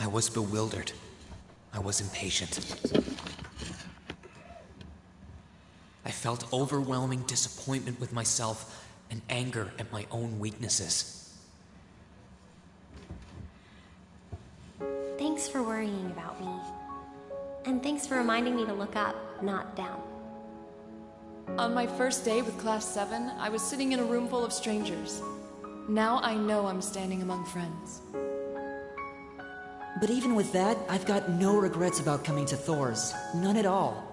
I was bewildered. I was impatient. I felt overwhelming disappointment with myself and anger at my own weaknesses. Thanks for worrying about me. And thanks for reminding me to look up, not down. On my first day with Class 7, I was sitting in a room full of strangers. Now I know I'm standing among friends. But even with that, I've got no regrets about coming to Thor's. None at all.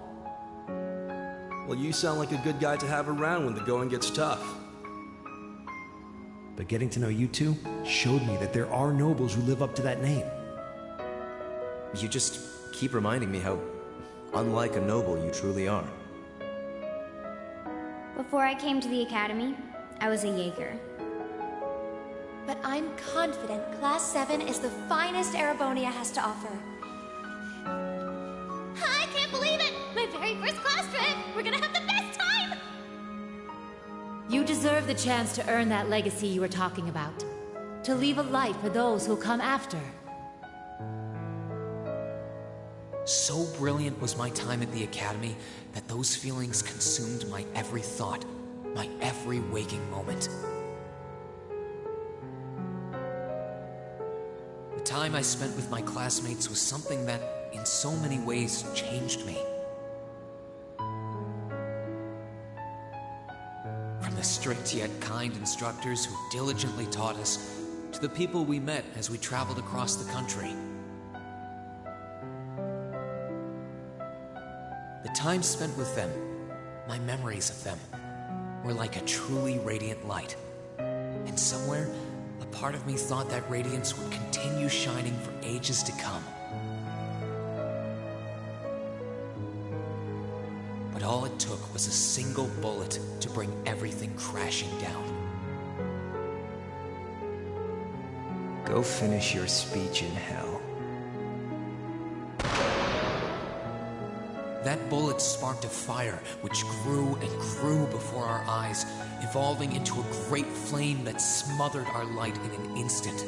Well, you sound like a good guy to have around when the going gets tough. But getting to know you two showed me that there are nobles who live up to that name. You just keep reminding me how unlike a noble you truly are. Before I came to the academy, I was a Jaeger. But I'm confident Class 7 is the finest Erebonia has to offer. I can't believe it! My very first class trip! We're gonna have the best time! You deserve the chance to earn that legacy you were talking about. To leave a light for those who'll come after. So brilliant was my time at the academy that those feelings consumed my every thought, my every waking moment. The time I spent with my classmates was something that, in so many ways, changed me. From the strict yet kind instructors who diligently taught us, to the people we met as we traveled across the country. The time spent with them, my memories of them, were like a truly radiant light. And somewhere, a part of me thought that radiance would continue shining for ages to come. But all it took was a single bullet to bring everything crashing down. Go finish your speech in hell. That bullet sparked a fire which grew and grew before our eyes, evolving into a great flame that smothered our light in an instant.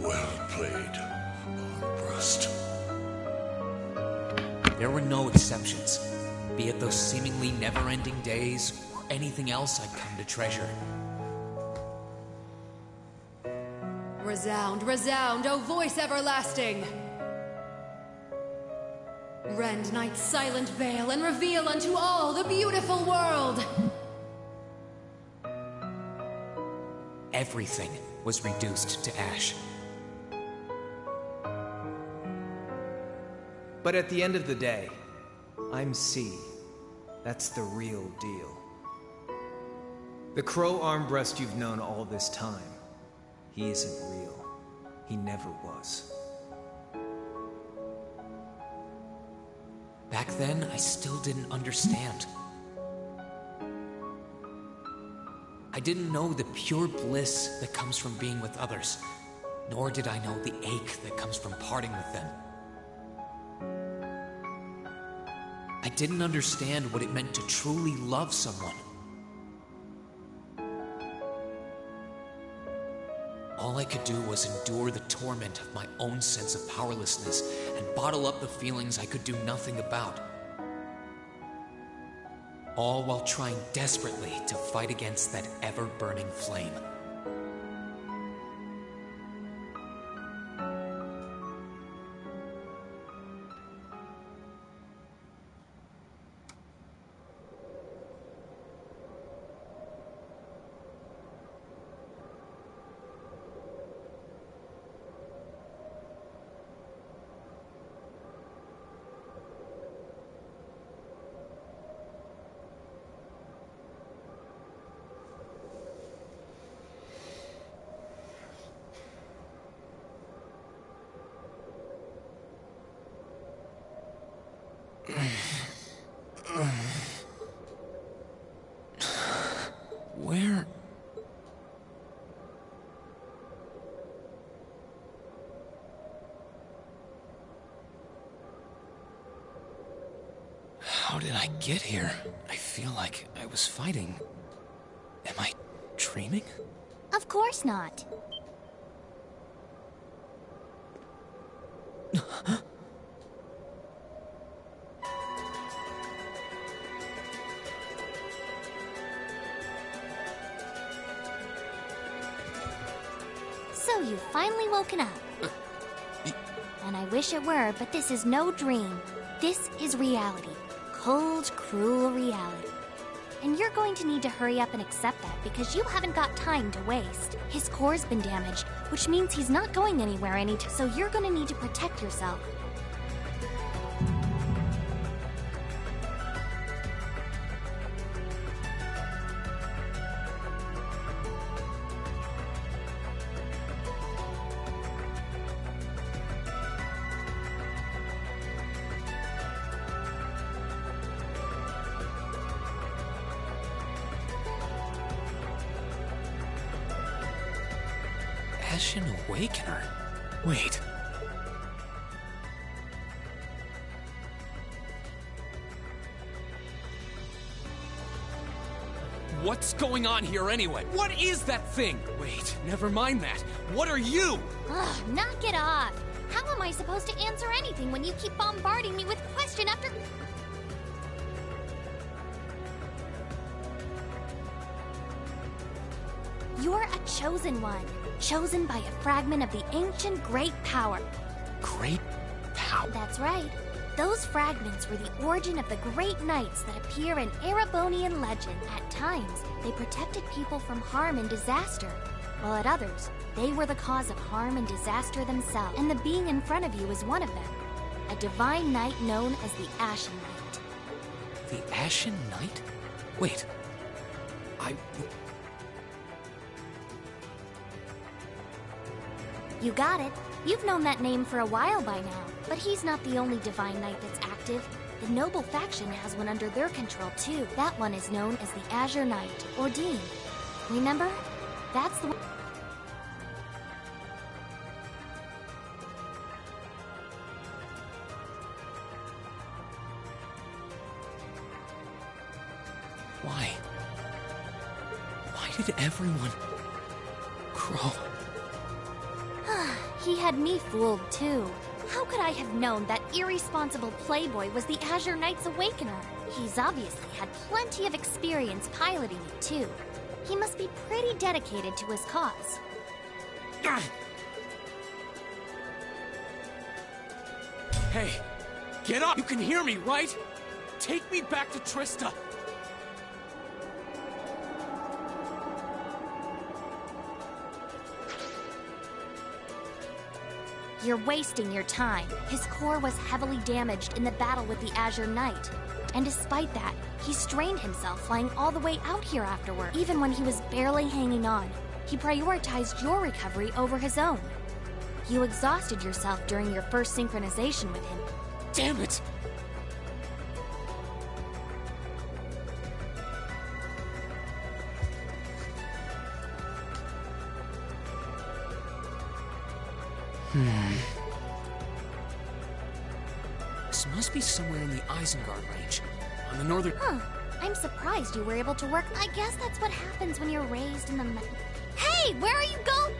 Well played, Armbrust. There were no exceptions, be it those seemingly never-ending days or anything else I'd come to treasure. Resound, resound, O voice everlasting! Rend night's silent veil and reveal unto all the beautiful world! Everything was reduced to ash. But at the end of the day, I'm C. That's the real deal. The Crow Armbrust you've known all this time. He isn't real. He never was. Back then, I still didn't understand. I didn't know the pure bliss that comes from being with others, nor did I know the ache that comes from parting with them. I didn't understand what it meant to truly love someone. All I could do was endure the torment of my own sense of powerlessness and bottle up the feelings I could do nothing about. All while trying desperately to fight against that ever-burning flame. Where? How did I get here? I feel like I was fighting. Am I dreaming? Of course not. So you've finally woken up. And I wish it were, but this is no dream. This is reality. Cold, cruel reality. And you're going to need to hurry up and accept that because you haven't got time to waste. His core's been damaged, which means he's not going anywhere anytime, so you're going to need to protect yourself. Ashen Awakener? Wait. What's going on here anyway? What is that thing? Wait, never mind that. What are you? Ugh, knock it off. How am I supposed to answer anything when you keep bombarding me with question after... You're a chosen one. Chosen by a fragment of the ancient Great Power. Great Power? That's right. Those fragments were the origin of the Great Knights that appear in Erebonian legend. At times, they protected people from harm and disaster, while at others, they were the cause of harm and disaster themselves. And the being in front of you is one of them. A divine knight known as the Ashen Knight. The Ashen Knight? Wait. You got it. You've known that name for a while by now. But he's not the only Divine Knight that's active. The Noble faction has one under their control, too. That one is known as the Azure Knight, or Dean. Remember? That's the one... Why? Why did everyone... Crow? He had me fooled, too. How could I have known that irresponsible playboy was the Azure Knight's Awakener? He's obviously had plenty of experience piloting it, too. He must be pretty dedicated to his cause. Hey, get up! You can hear me, right? Take me back to Trista! You're wasting your time. His core was heavily damaged in the battle with the Azure Knight. And despite that, he strained himself flying all the way out here afterward. Even when he was barely hanging on, he prioritized your recovery over his own. You exhausted yourself during your first synchronization with him. Damn it! This must be somewhere in the Isengard range, on the northern... Huh. I'm surprised you were able to work. I guess that's what happens when you're raised in the... Hey, where are you going?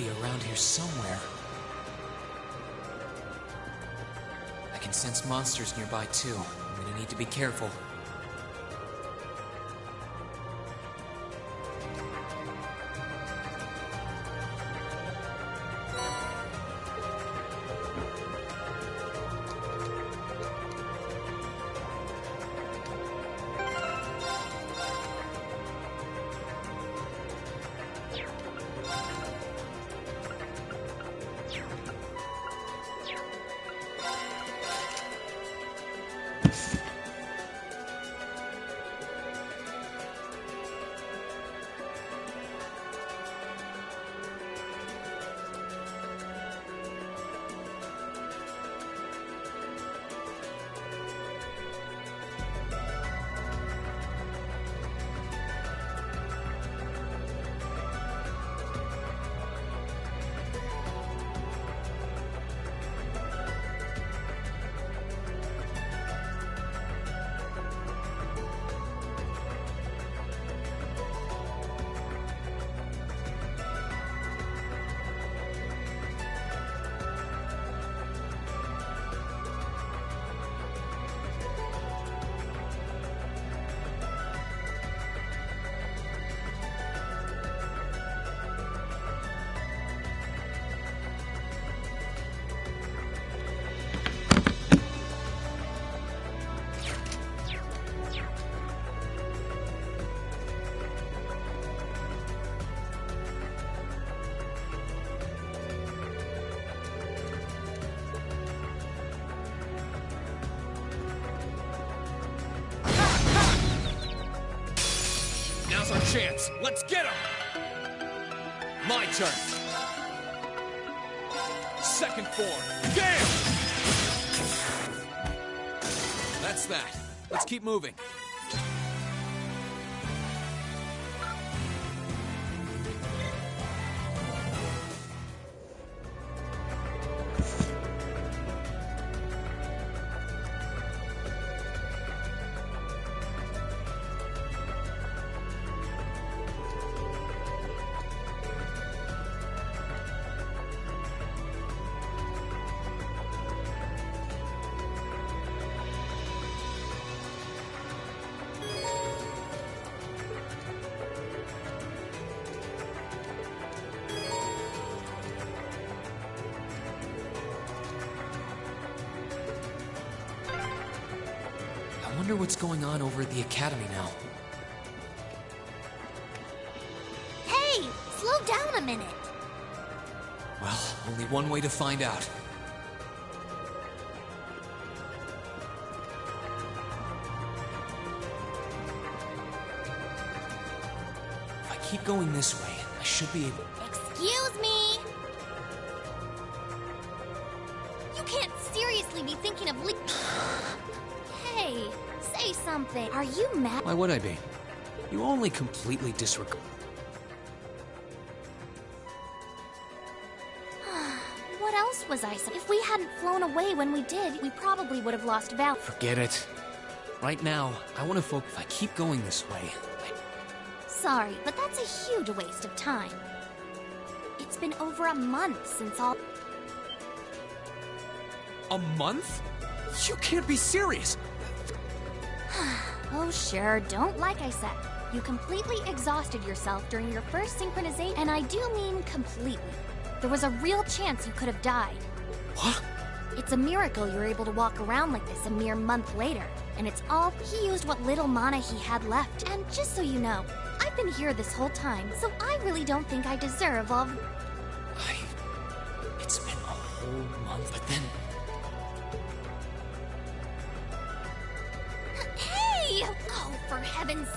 be around here somewhere. I can sense monsters nearby too. I'm gonna need to be careful. Now's our chance. Let's get him! My turn. Second form. Gale! That's that. Let's keep moving. I wonder what's going on over at the academy now. Hey! Slow down a minute! Well, only one way to find out. If I keep going this way, I should be able... Excuse me! You can't seriously be thinking of Hey, say something. Are you mad? Why would I be? You only completely disregard... What else was I saying? If we hadn't flown away when we did, we probably would have lost Val. Forget it. Right now, I want to focus. If I keep going this way, Sorry, but that's a huge waste of time. It's been over a month since all... A month? You can't be serious! Oh sure, don't. Like I said, you completely exhausted yourself during your first synchronization, and I do mean completely. There was a real chance you could have died. What? It's a miracle you're able to walk around like this a mere month later. And it's all... He used what little mana he had left. And just so you know, I've been here this whole time, so I really don't think I deserve all... It's been a whole month, but then... Hey! Oh, for heaven's...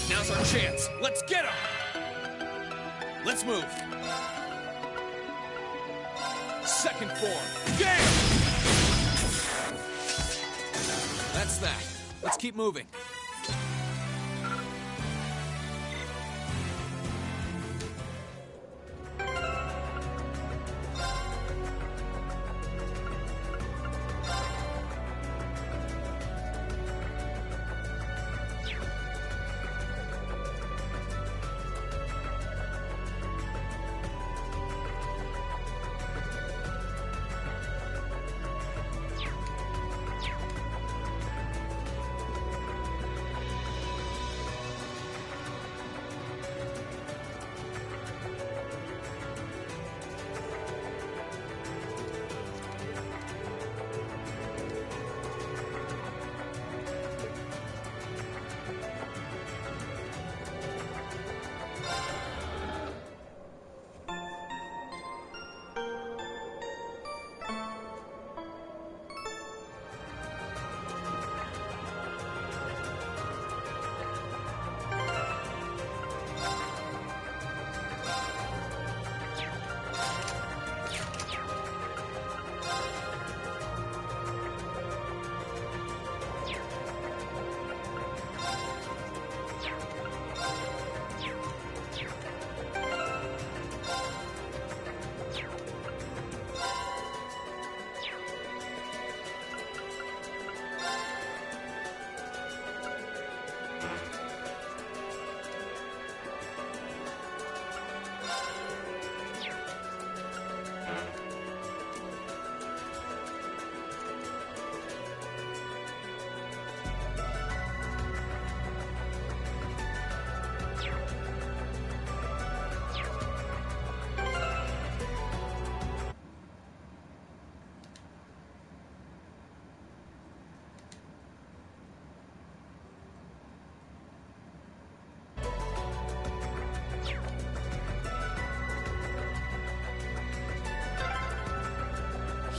Now's our chance. Let's get him! Let's move. Second form. Gale! That's that. Let's keep moving.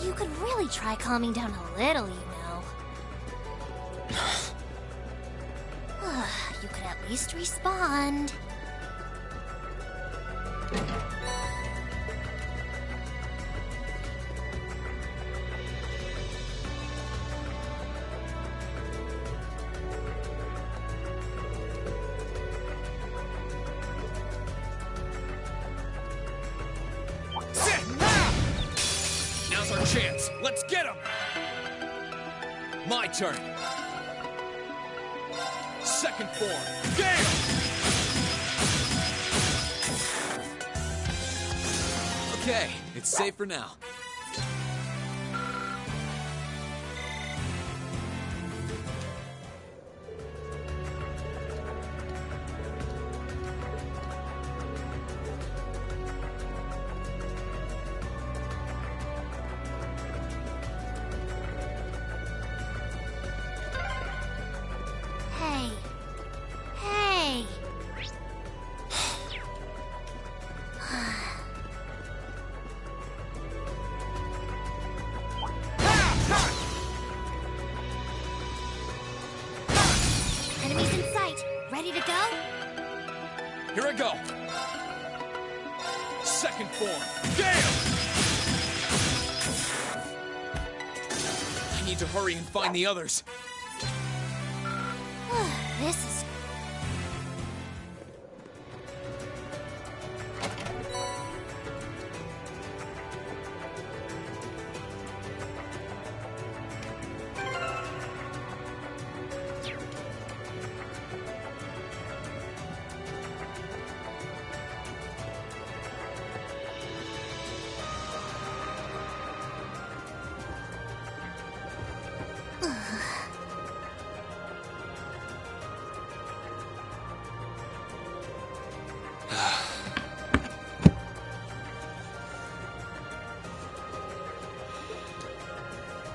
You could really try calming down a little, you know. You could at least respond. Now's our chance. Let's get him! My turn. Second form. Gale! Okay, it's safe for now. Hey. Hey. Enemies in sight. Ready to go? Here I go. Second form. Gale! I need to hurry and find the others. This is...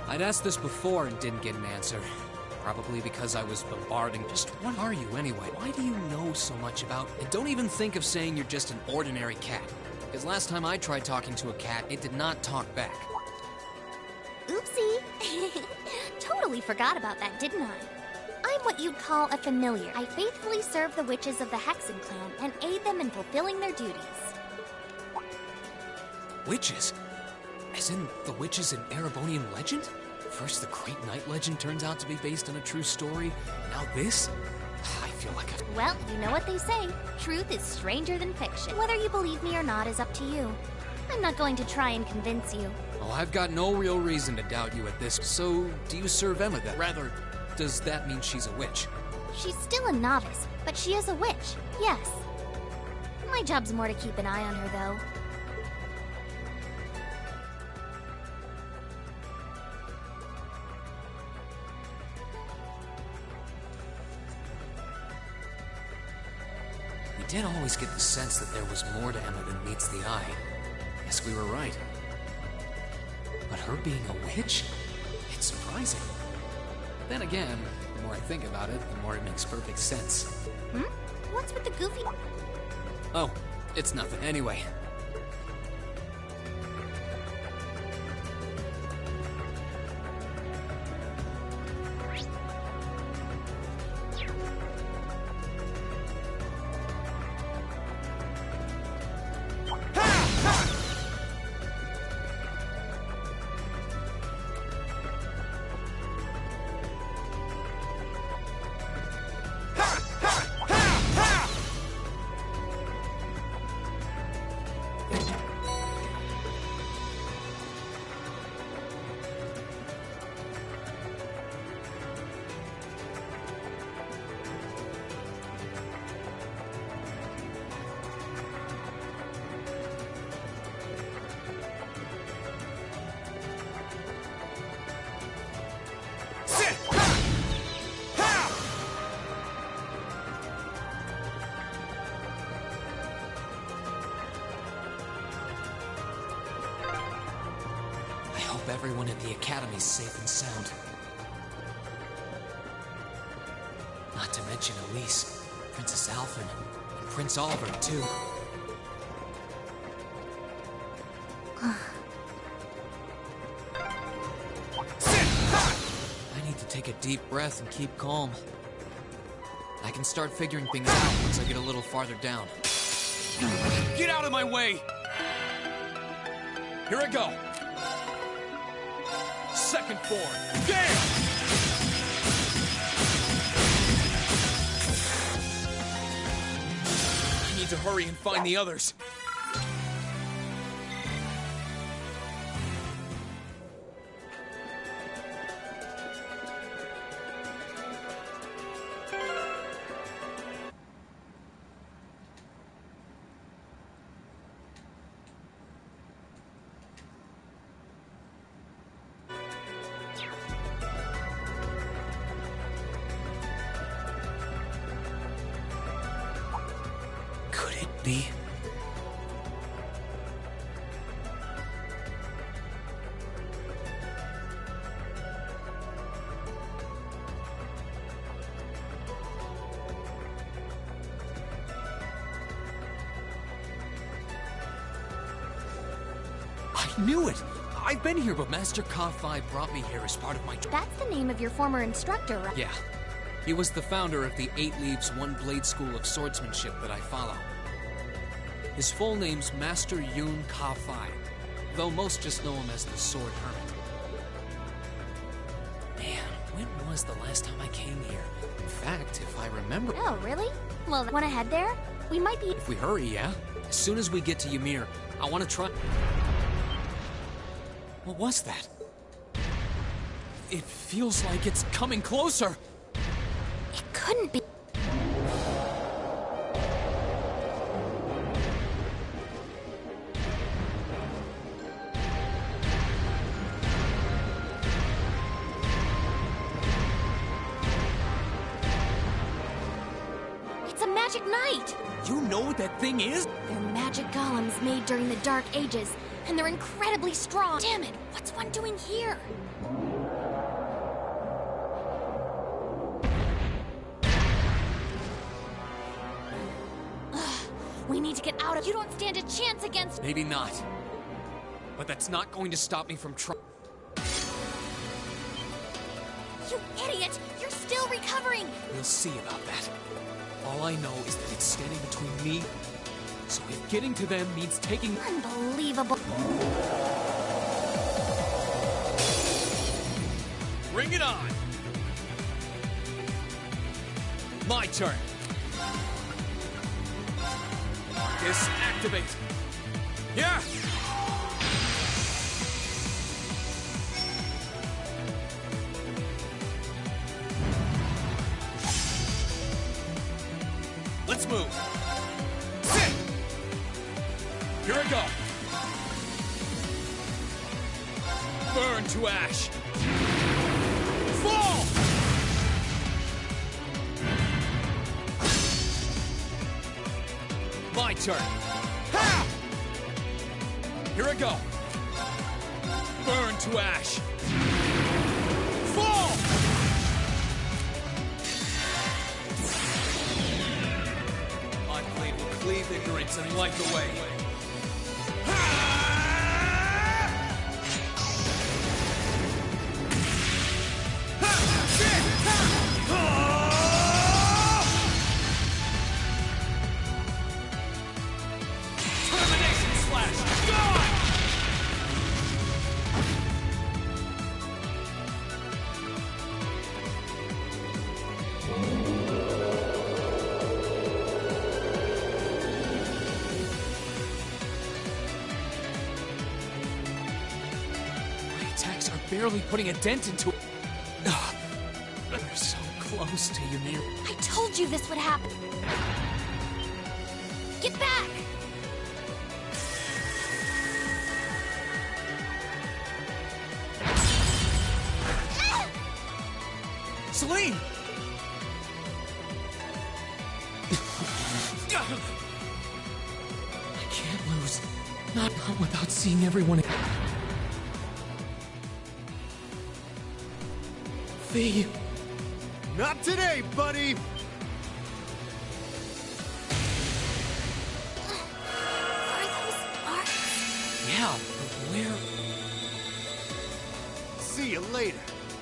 I'd asked this before and didn't get an answer. Probably because I was bombarding. Just what are you anyway? Why do you know so much about... And don't even think of saying you're just an ordinary cat. Because last time I tried talking to a cat, it did not talk back. Oopsie. Totally forgot about that, didn't I? I'm what you'd call a familiar. I faithfully serve the witches of the Hexen clan and aid them in fulfilling their duties. Witches? As in the witches in Erebonian legend? First, the Great Knight legend turns out to be based on a true story. Now this? I feel like a... Well, you know what they say. Truth is stranger than fiction. Whether you believe me or not is up to you. I'm not going to try and convince you. Oh, I've got no real reason to doubt you at this. So, do you serve Emma then? Rather, does that mean she's a witch? She's still a novice, but she is a witch, yes. My job's more to keep an eye on her, though. We did always get the sense that there was more to Emma than meets the eye. Guess we were right. But her being a witch? It's surprising. Then again, the more I think about it, the more it makes perfect sense. Hmm? What's with the goofy... Oh, it's nothing. Anyway. Everyone at the Academy's safe and sound. Not to mention Elise, Princess Alphen, and Prince Oliver, too. I need to take a deep breath and keep calm. I can start figuring things out once I get a little farther down. Get out of my way! Here I go! Second form. Gale! I need to hurry and find the others. Be. I knew it! I've been here, but Master Ka-Fi brought me here as part of my... That's the name of your former instructor, right? Yeah. He was the founder of the 8 Leaves, 1 Blade School of Swordsmanship that I follow. His full name's Master Yun Ka-Fi, though most just know him as the Sword Hermit. Man, when was the last time I came here? In fact, if I remember... Oh, really? Well, wanna head there? We might be... If we hurry, yeah? As soon as we get to Ymir, I want to try... What was that? It feels like it's coming closer! It couldn't be... Magic Knight! You know what that thing is? They're magic golems made during the Dark Ages, and they're incredibly strong. Damn it, what's one doing here? We need to get out of... You don't stand a chance against... Maybe not. But that's not going to stop me from trying... You idiot! You're still recovering! We'll see about that. All I know is that it's standing between me, so if getting to them means taking... Unbelievable. Bring it on! My turn. Marcus, activate. Yeah! Let's move. Sit! Here I go. Burn to ash. Fall! My turn. Ha! Here I go. Burn to ash. Fall! My blade will cleave ignorance and light the way. Barely putting a dent into it. You're so close to Ymir. I told you this would happen. Get back! Celine! I can't lose. Not without seeing everyone. Not today, buddy! Are those marks? Yeah, but where? See you later.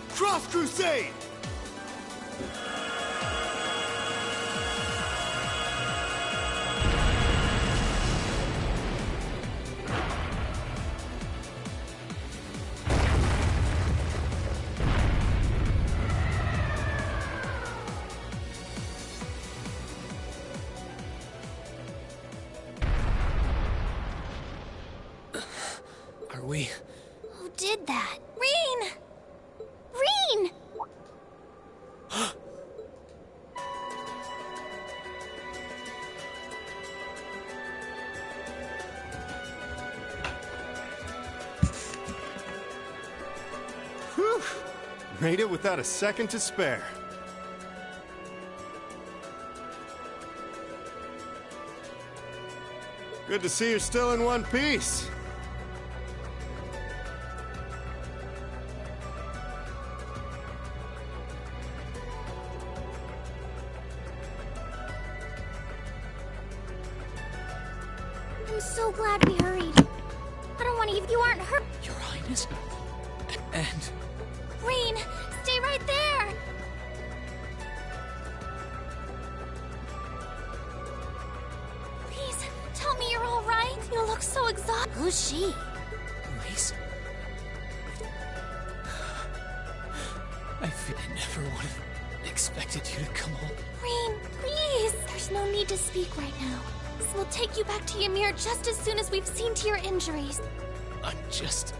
Cross Crusade! Who did that? Reen! Reen! Whew! Made it without a second to spare. Good to see you're still in one piece. I'm so glad we hurried. I don't want to. You aren't hurt. Your Highness? And... Reen, stay right there! Please, tell me you're all right. You look so exhausted. Who's she? Elise? I never would have expected you to come home. Reen, please! There's no need to speak right now. We'll take you back to Ymir just as soon as we've seen to your injuries. I'm just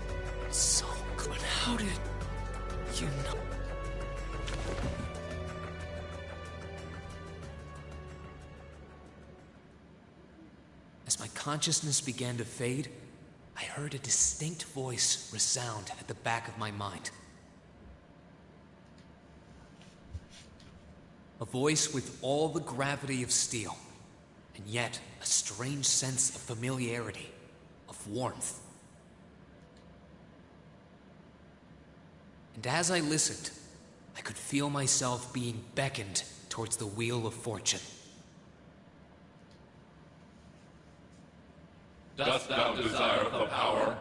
so good. How did you know? As my consciousness began to fade, I heard a distinct voice resound at the back of my mind. A voice with all the gravity of steel, and yet a strange sense of familiarity, of warmth. And as I listened, I could feel myself being beckoned towards the wheel of fortune. Dost thou desire the power?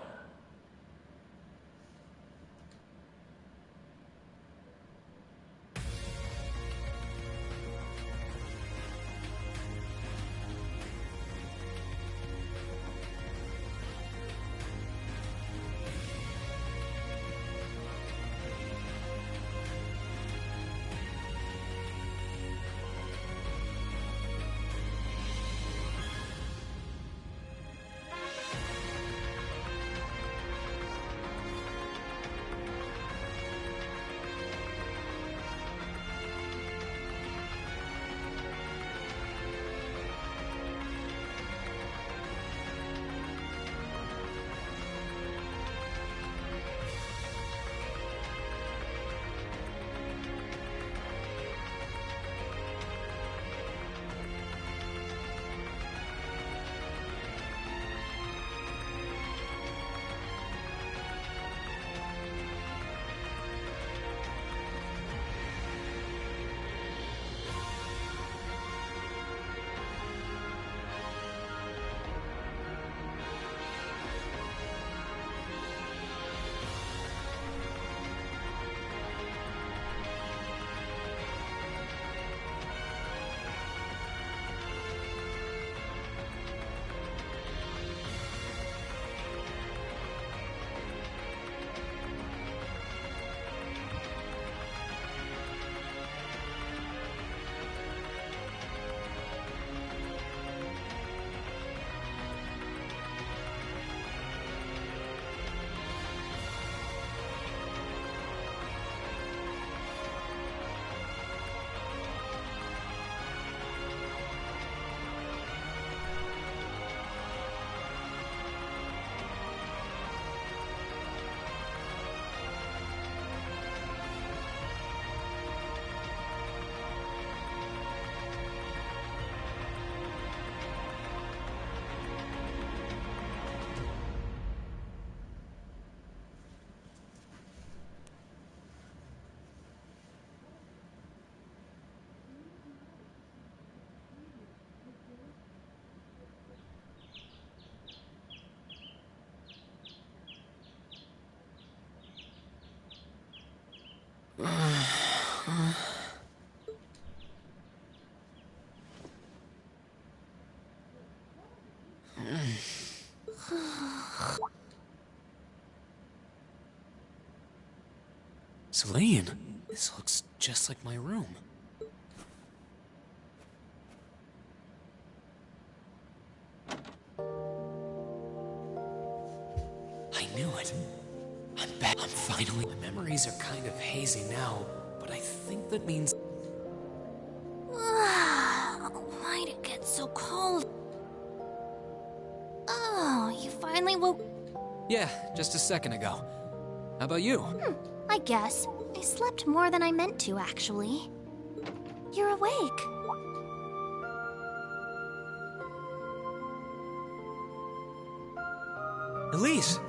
Celine, this looks just like my room. I knew it. I'm back. I'm finally... My memories are kind of hazy now, but I think that means... Why'd it get so cold? Oh, you finally woke... Yeah, just a second ago. How about you? I guess. I slept more than I meant to, actually. You're awake. Elise!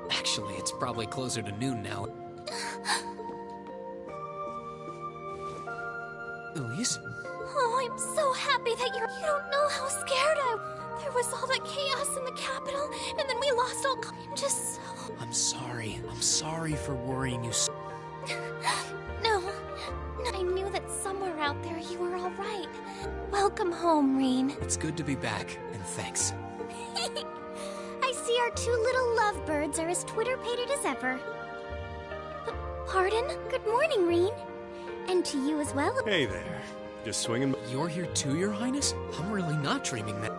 Actually, it's probably closer to noon now. Elise? Oh, I'm so happy that you're... You don't know how scared There was all that chaos in the capital, and then we lost all... I'm just so... I'm sorry. I'm sorry for worrying you so... No. I knew that somewhere out there you were all right. Welcome home, Reen. It's good to be back, and thanks. I see our two little lovebirds are as Twitter-pated as ever. Pardon? Good morning, Reen. And to you as well. Hey there. Just swinging... You're here too, Your Highness? I'm really not dreaming that...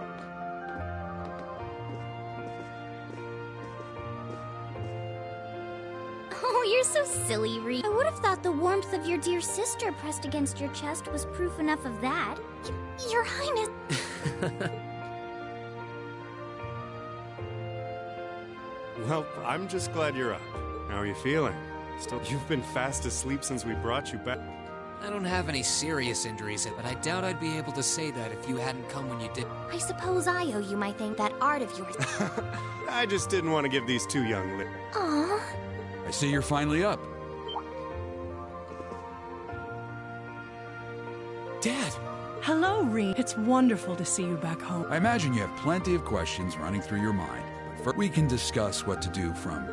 Oh, you're so silly, Reen. I would have thought the warmth of your dear sister pressed against your chest was proof enough of that. Your Highness... Well, I'm just glad you're up. How are you feeling? Still, you've been fast asleep since we brought you back. I don't have any serious injuries, but I doubt I'd be able to say that if you hadn't come when you did. I suppose I owe you my thing, that art of yours. I just didn't want to give these two young li- Aww. I see you're finally up. Dad! Hello, Reen. It's wonderful to see you back home. I imagine you have plenty of questions running through your mind, but first we can discuss what to do from...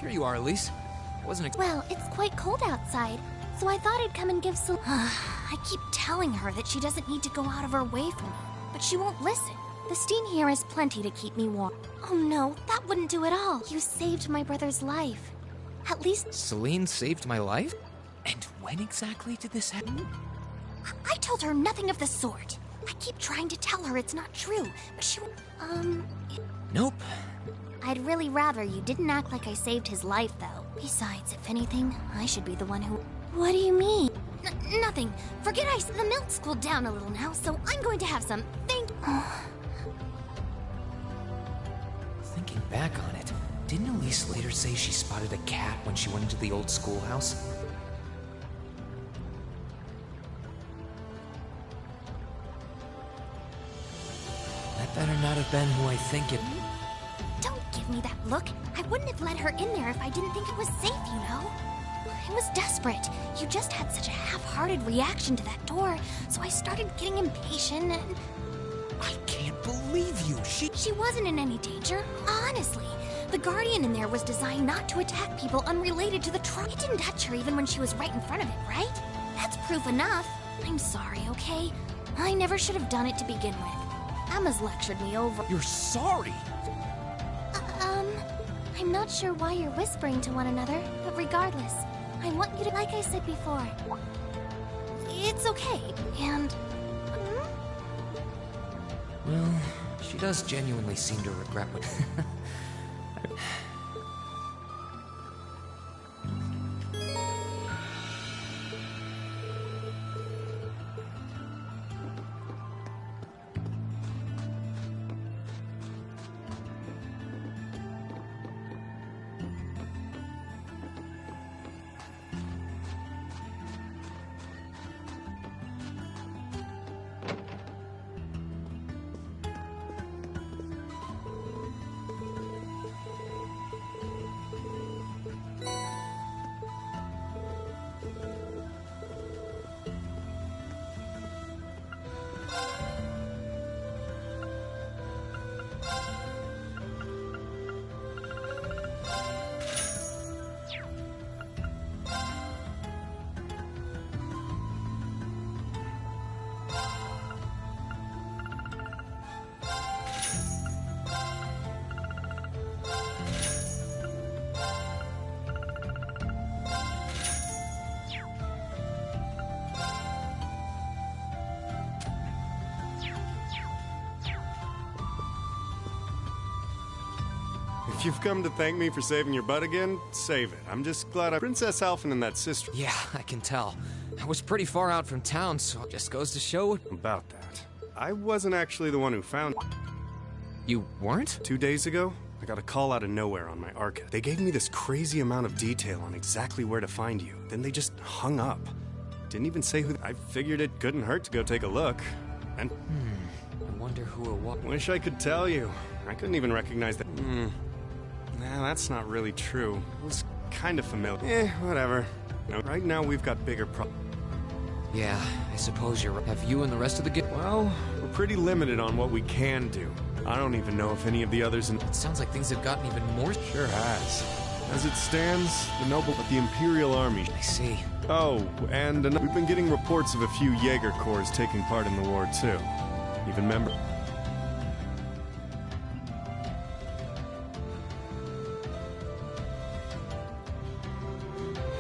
here you are, Elise. Well, it's quite cold outside, so I thought I'd come and give some... I keep telling her that she doesn't need to go out of her way for me, but she won't listen. The steam here is plenty to keep me warm. Oh no, that wouldn't do at all. You saved my brother's life. At least... Celine saved my life? And when exactly did this happen? I told her nothing of the sort. I keep trying to tell her it's not true, but she... Nope. I'd really rather you didn't act like I saved his life, though. Besides, if anything, I should be the one who... What do you mean? Nothing. Forget the milk's cooled down a little now, so I'm going to have some. Thinking back on it, didn't Elise later say she spotted a cat when she went into the old schoolhouse? That better not have been who I think it... Don't give me that look. I wouldn't have let her in there if I didn't think it was safe, you know? I was desperate. You just had such a half-hearted reaction to that door, so I started getting impatient and... I can't believe you! She wasn't in any danger, honestly. The Guardian in there was designed not to attack people unrelated to the trial. It didn't touch her even when she was right in front of it, right? That's proof enough. I'm sorry, okay? I never should have done it to begin with. Emma's lectured me over. You're sorry? I'm not sure why you're whispering to one another, but regardless, I want you to, like I said before, it's okay, and... Well, she does genuinely seem to regret what... If you've come to thank me for saving your butt again, save it. I'm just glad Princess Alphen and that sister... Yeah, I can tell. I was pretty far out from town, so it just goes to show... About that. I wasn't actually the one who found... You weren't? 2 days ago, I got a call out of nowhere on my Arca. They gave me this crazy amount of detail on exactly where to find you. Then they just hung up. Didn't even say who... I figured it couldn't hurt to go take a look. And... I wonder who it was. Wish I could tell you. I couldn't even recognize that... Nah, that's not really true. It was kind of familiar. Whatever. No, right now we've got bigger Yeah, I suppose you're right. Have you and the rest of the Well, we're pretty limited on what we can do. I don't even know if any of the others in... It sounds like things have gotten even more... Sure has. As it stands, the noble of the Imperial Army... I see. Oh, and we've been getting reports of a few Jaeger Corps taking part in the war, too. Even member...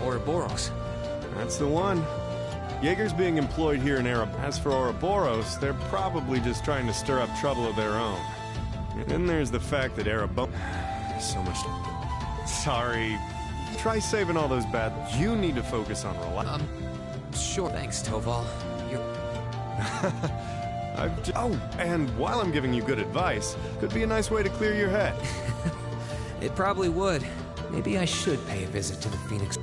Ouroboros. That's the one. Jaeger's being employed here in Arab. As for Ouroboros, they're probably just trying to stir up trouble of their own. And then there's the fact that There's so much... Sorry. Try saving all those bad... You need to focus on Sure. Thanks, Toval. Oh, and while I'm giving you good advice, could be a nice way to clear your head. It probably would. Maybe I should pay a visit to the Phoenix...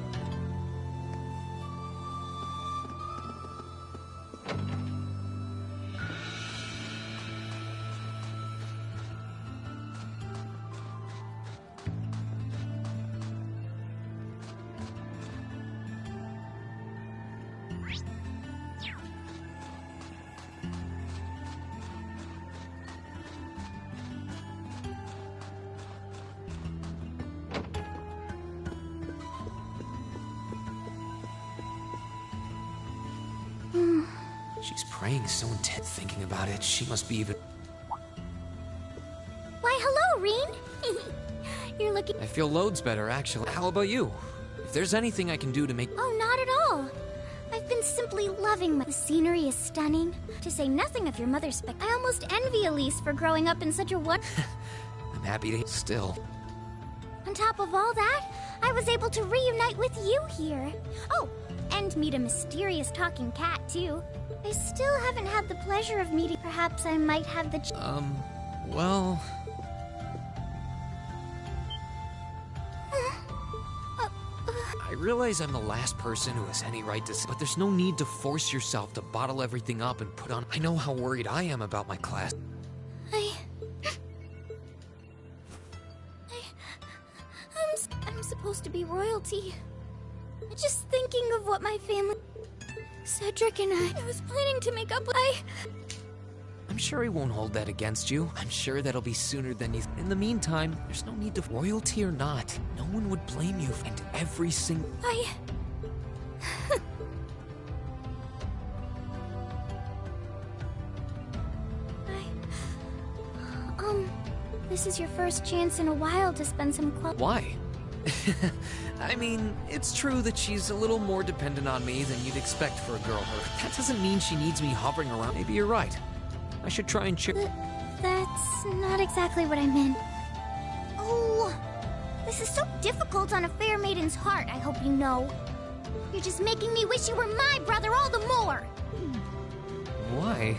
She's praying so intense. Thinking about it, she must be even... Why, hello, Reen. You're looking... I feel loads better, actually. How about you? If there's anything I can do to make... Oh, not at all. I've been simply loving the scenery is stunning. To say nothing of your mother's spec. I almost envy Elise for growing up in such a I'm happy to... Still. On top of all that, I was able to reunite with you here. Oh, and meet a mysterious talking cat, too. I still haven't had the pleasure of meeting. Perhaps I might have the... Well... I realize I'm the last person who has any right to say, but there's no need to force yourself to bottle everything up and put on... I know how worried I am about my class. I'm supposed to be royalty. Just thinking of what my family... Cedric and I was planning to make up with... I'm sure he won't hold that against you. I'm sure that'll be sooner than you... In the meantime, there's no need to... Royalty or not, no one would blame you, and every single... This is your first chance in a while to spend some Why? I mean, it's true that she's a little more dependent on me than you'd expect for a girl her. That doesn't mean she needs me hovering around. Maybe you're right. I should try and check. That's not exactly what I meant. Oh, this is so difficult on a fair maiden's heart, I hope you know. You're just making me wish you were my brother all the more. Why?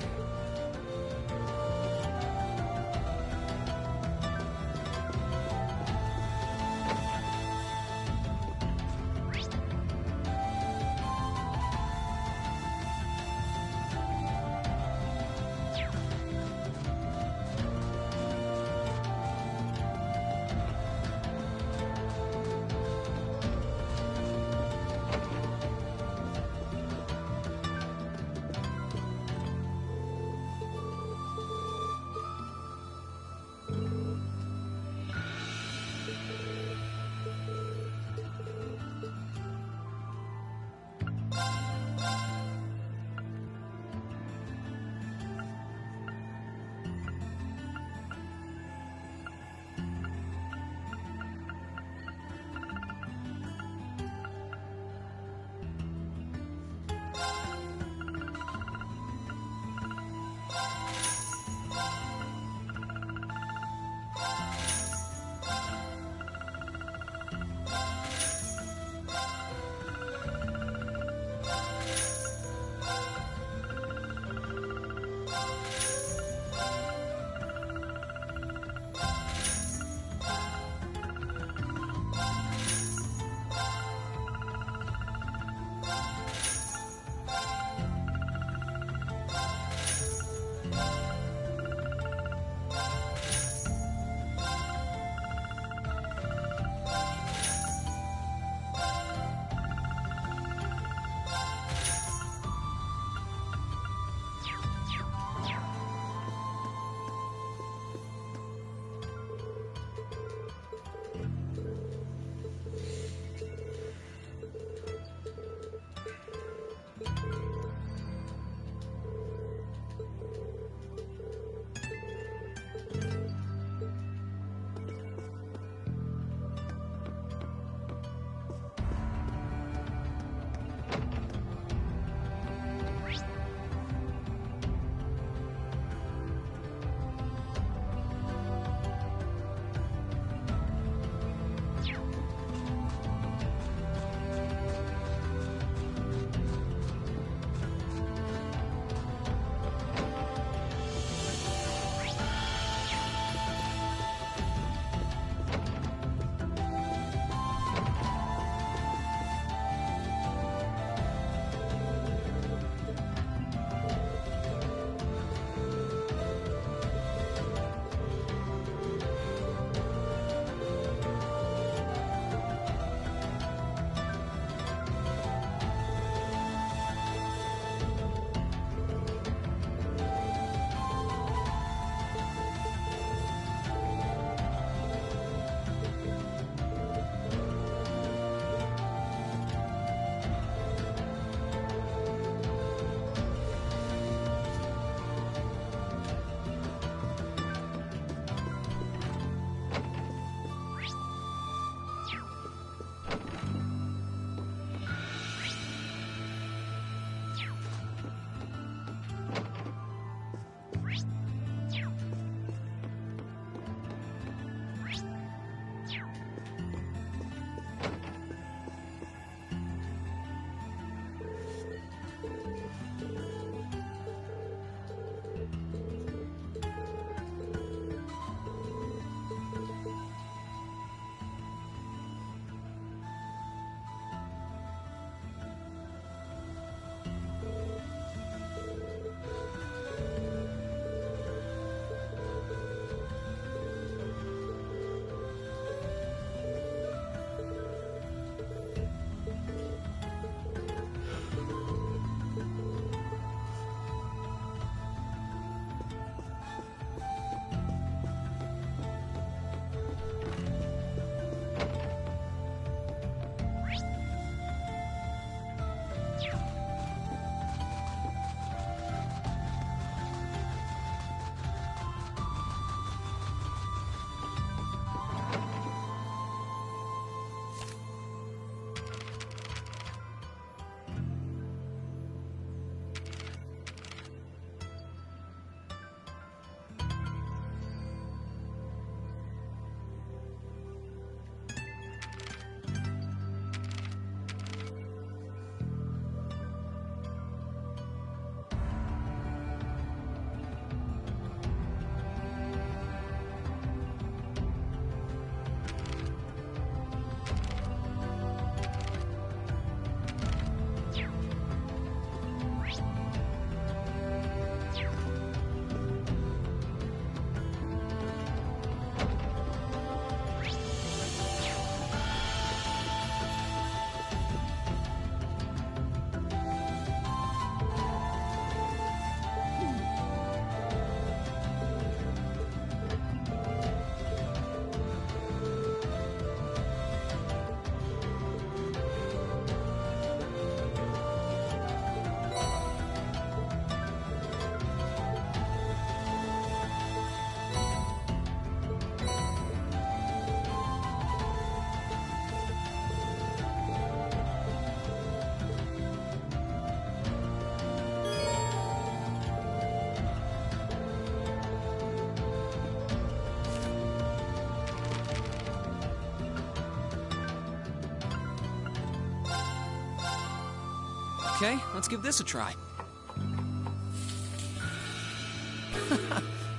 Okay, let's give this a try.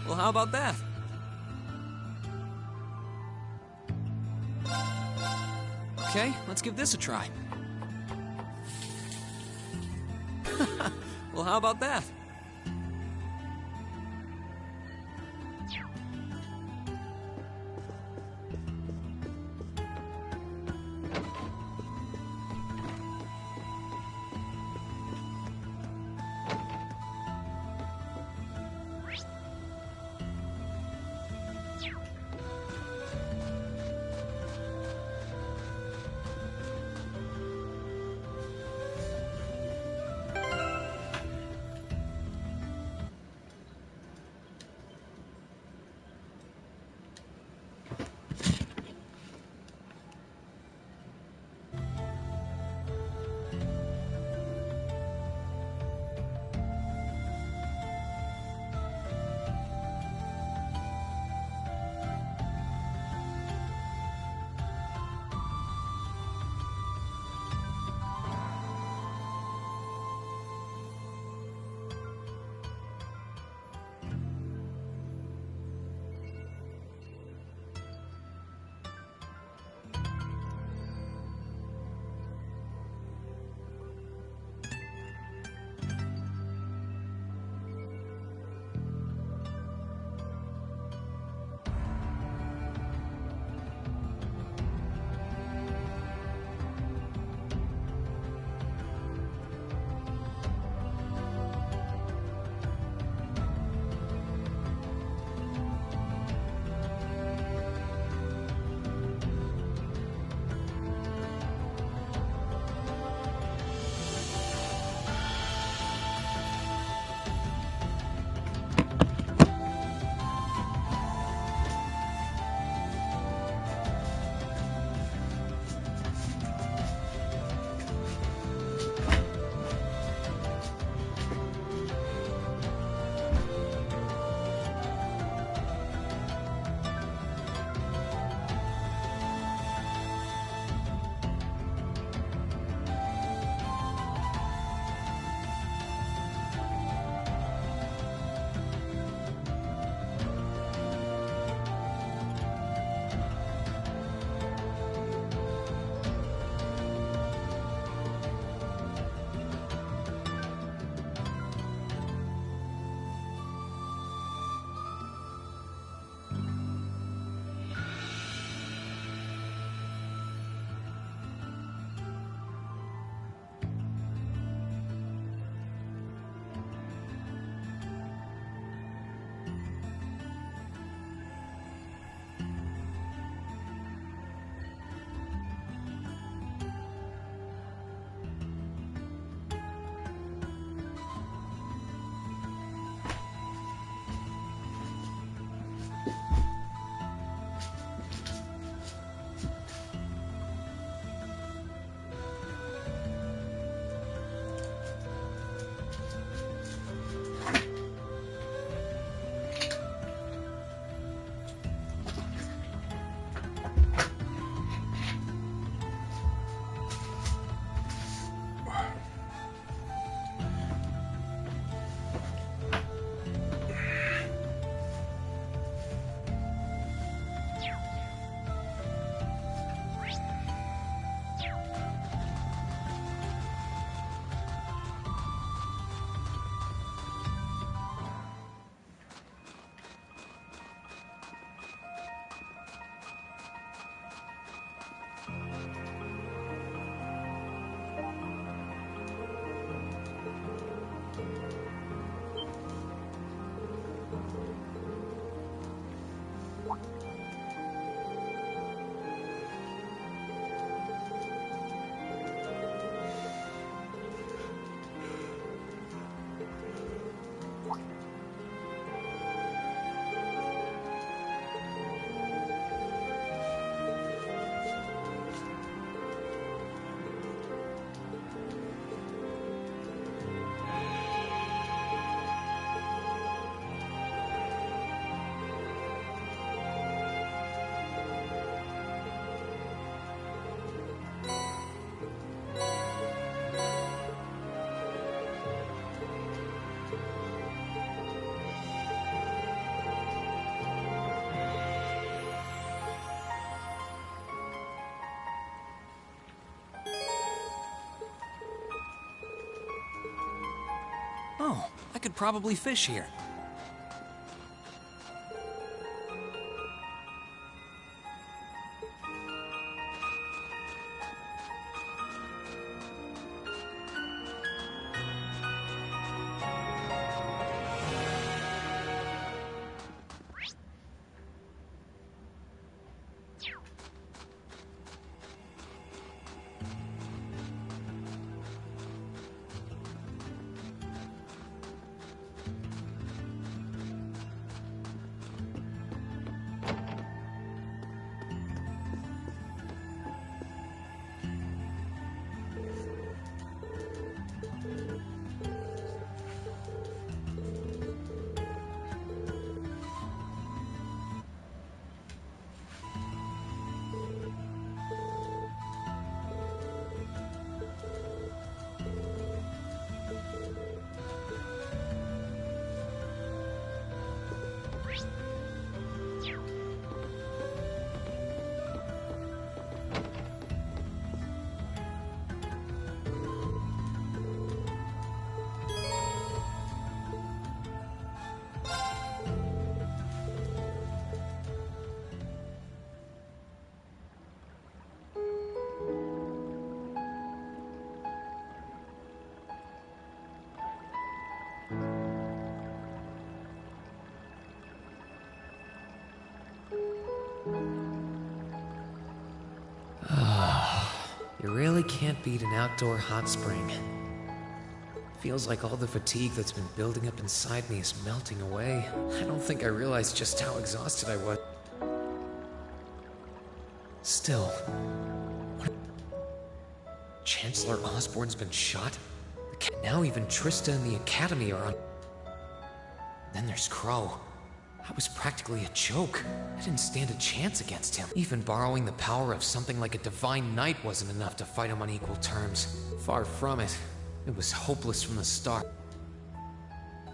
Well, how about that? Okay, let's give this a try. Well, how about that? Oh, I could probably fish here. You really can't beat an outdoor hot spring. Feels like all the fatigue that's been building up inside me is melting away. I don't think I realized just how exhausted I was. Still, Chancellor Osborne's been shot? Now even Trista and the Academy are on. Then there's Crow. I was practically a joke. I didn't stand a chance against him. Even borrowing the power of something like a divine knight wasn't enough to fight him on equal terms. Far from it. It was hopeless from the start.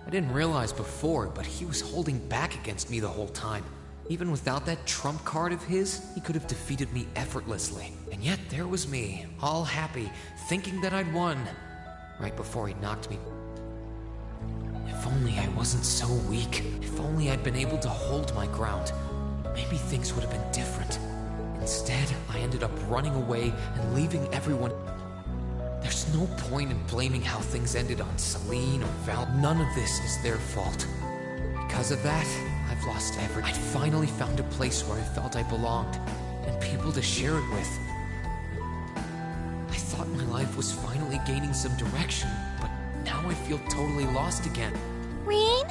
I didn't realize before, but he was holding back against me the whole time. Even without that trump card of his, he could have defeated me effortlessly. And yet there was me, all happy, thinking that I'd won. Right before he knocked me. If only I wasn't so weak. If only I'd been able to hold my ground. Maybe things would have been different. Instead, I ended up running away and leaving everyone. There's no point in blaming how things ended on Celine or Val. None of this is their fault. Because of that, I've lost everything. I'd finally found a place where I felt I belonged, and people to share it with. I thought my life was finally gaining some direction, but now I feel totally lost again. Reen?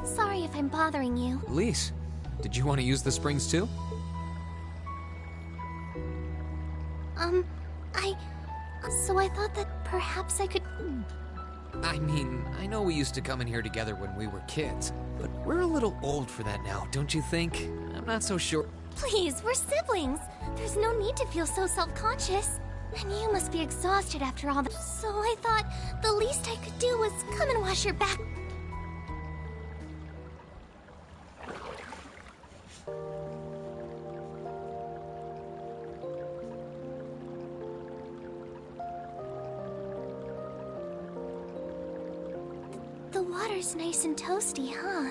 Sorry if I'm bothering you. Elise, did you want to use the springs too? So I thought that perhaps I could... I mean, I know we used to come in here together when we were kids, but we're a little old for that now, don't you think? I'm not so sure. Please, we're siblings. There's no need to feel so self-conscious. And you must be exhausted after all that. So I thought the least I could do was come and wash your back. The water's nice and toasty, huh?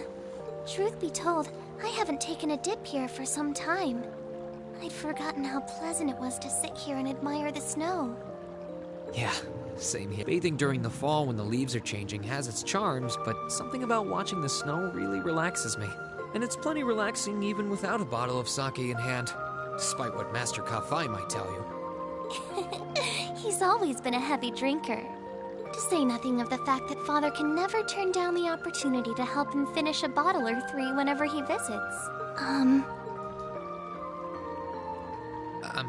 Truth be told, I haven't taken a dip here for some time. I'd forgotten how pleasant it was to sit here and admire the snow. Yeah, same here. Bathing during the fall when the leaves are changing has its charms, but something about watching the snow really relaxes me. And it's plenty relaxing even without a bottle of sake in hand, despite what Master Kafai might tell you. He's always been a heavy drinker. To say nothing of the fact that Father can never turn down the opportunity to help him finish a bottle or three whenever he visits. I'm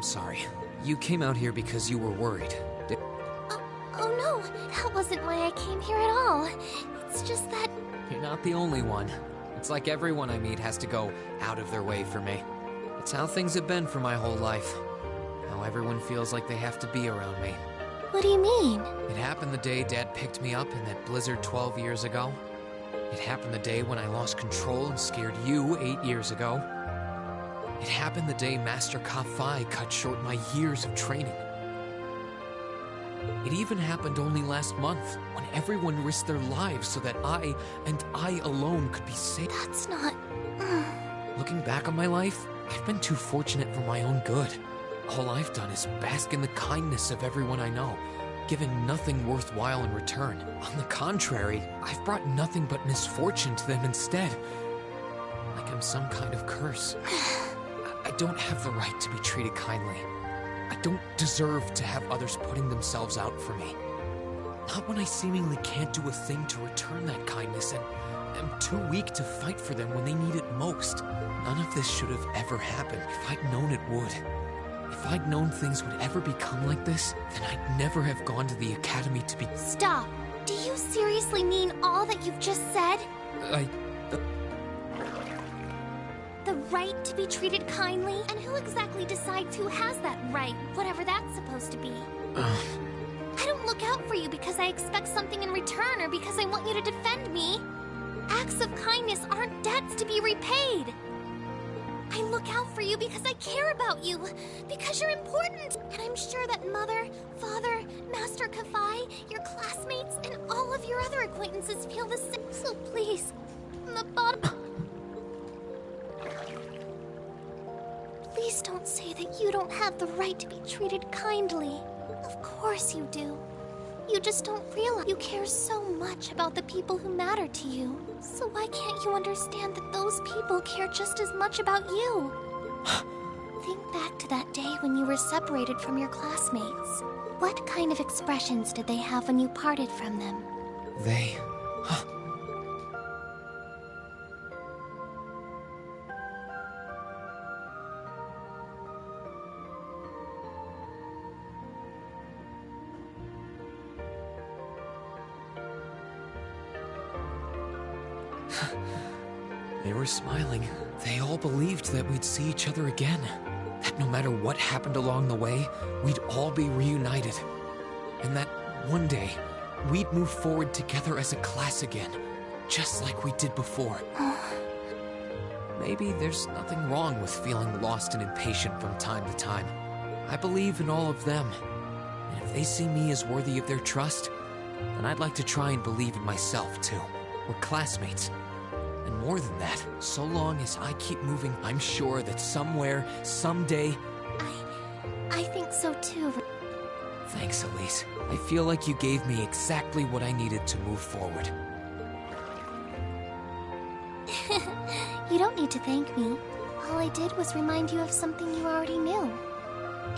sorry. You came out here because you were worried. Oh no, that wasn't why I came here at all. It's just that... You're not the only one. It's like everyone I meet has to go out of their way for me. It's how things have been for my whole life. How everyone feels like they have to be around me. What do you mean? It happened the day Dad picked me up in that blizzard 12 years ago. It happened the day when I lost control and scared you 8 years ago. It happened the day Master Kafai cut short my years of training. It even happened only last month, when everyone risked their lives so that I, and I alone, could be safe. That's not... Looking back on my life, I've been too fortunate for my own good. All I've done is bask in the kindness of everyone I know, giving nothing worthwhile in return. On the contrary, I've brought nothing but misfortune to them instead. Like I'm some kind of curse. I don't have the right to be treated kindly. I don't deserve to have others putting themselves out for me. Not when I seemingly can't do a thing to return that kindness and am too weak to fight for them when they need it most. None of this should have ever happened if I'd known it would. If I'd known things would ever become like this, then I'd never have gone to the academy to be— Stop! Do you seriously mean all that you've just said? The right to be treated kindly? And who exactly decides who has that right, whatever that's supposed to be? I don't look out for you because I expect something in return or because I want you to defend me. Acts of kindness aren't debts to be repaid. I look out for you because I care about you, because you're important. And I'm sure that Mother, Father, Master Kafai, your classmates, and all of your other acquaintances feel the same. So please, from the bottom... Please don't say that you don't have the right to be treated kindly. Of course you do. You just don't realize you care so much about the people who matter to you. So why can't you understand that those people care just as much about you? Think back to that day when you were separated from your classmates. What kind of expressions did they have when you parted from them? They... They were smiling. They all believed that we'd see each other again. That no matter what happened along the way, we'd all be reunited. And that one day, we'd move forward together as a class again, just like we did before. Maybe there's nothing wrong with feeling lost and impatient from time to time. I believe in all of them. And if they see me as worthy of their trust, then I'd like to try and believe in myself too. We're classmates. And more than that, so long as I keep moving, I'm sure that somewhere, someday... I think so too. Thanks, Elise. I feel like you gave me exactly what I needed to move forward. You don't need to thank me. All I did was remind you of something you already knew.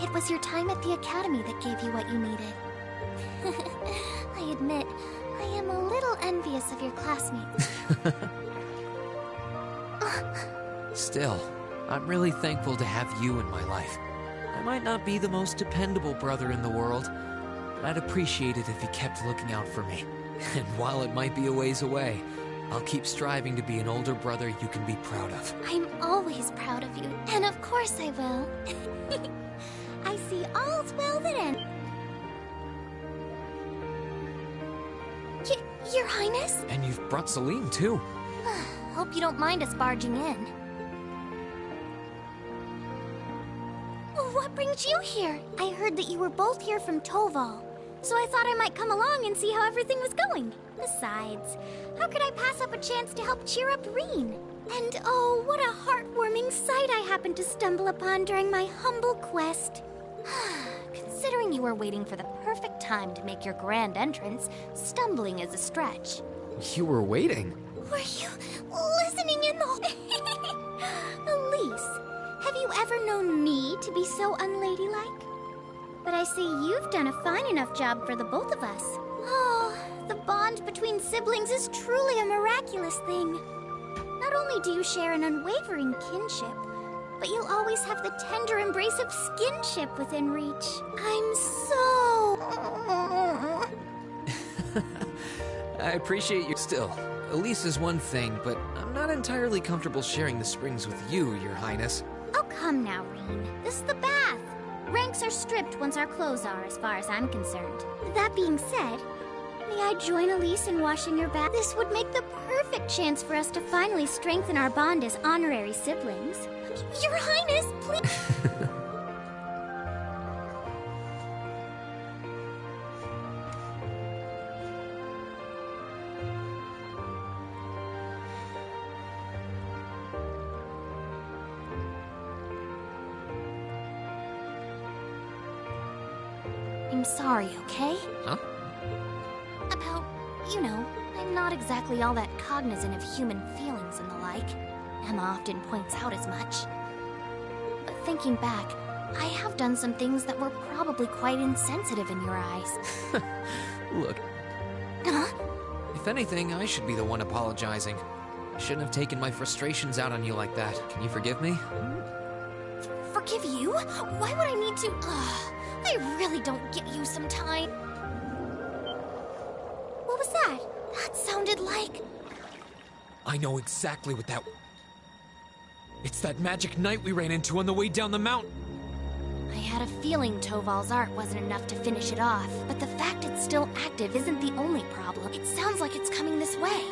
It was your time at the academy that gave you what you needed. I admit, I am a little envious of your classmates. Still, I'm really thankful to have you in my life. I might not be the most dependable brother in the world, but I'd appreciate it if you kept looking out for me. And while it might be a ways away, I'll keep striving to be an older brother you can be proud of. I'm always proud of you, and of course I will. I see all's well that ends. Your Highness? And you've brought Celine, too. Hope you don't mind us barging in. What brings you here? I heard that you were both here from Toval, so I thought I might come along and see how everything was going. Besides, how could I pass up a chance to help cheer up Reen? And oh, what a heartwarming sight I happened to stumble upon during my humble quest. Considering you were waiting for the perfect time to make your grand entrance, stumbling is a stretch. You were waiting? Were you listening in the... Elise, have you ever known me to be so unladylike? But I see you've done a fine enough job for the both of us. Oh, the bond between siblings is truly a miraculous thing. Not only do you share an unwavering kinship, but you'll always have the tender embrace of skinship within reach. I'm so... I appreciate you still. Elise is one thing, but I'm not entirely comfortable sharing the springs with you, Your Highness. Oh, come now, Reen. This is the bath. Ranks are stripped once our clothes are, as far as I'm concerned. That being said, may I join Elise in washing your bath? This would make the perfect chance for us to finally strengthen our bond as honorary siblings. Your Highness, please... I'm sorry, okay? Huh? About, you know, I'm not exactly all that cognizant of human feelings and the like. Emma often points out as much. But thinking back, I have done some things that were probably quite insensitive in your eyes. Look, Huh? if anything, I should be the one apologizing. I shouldn't have taken my frustrations out on you like that. Can you forgive me? Forgive you? Why would I need to? I really don't get you sometime. What was that? That sounded like... I know exactly what that... It's that magic knight we ran into on the way down the mountain. I had a feeling Toval's art wasn't enough to finish it off, but the fact it's still active isn't the only problem. It sounds like it's coming this way.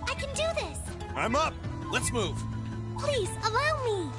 I can do this! I'm up! Let's move! Please, allow me!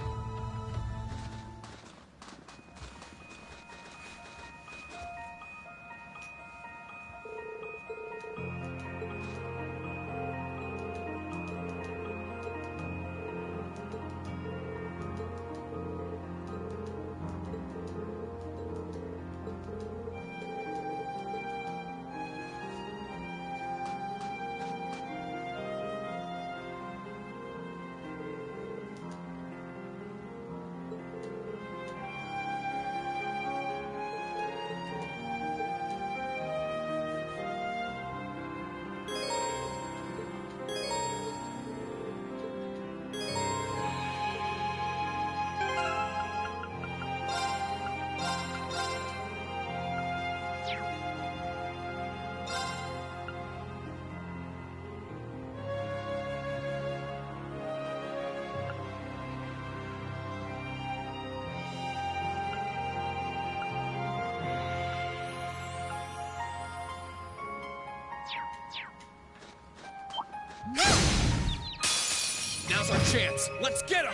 Now's our chance. Let's get him!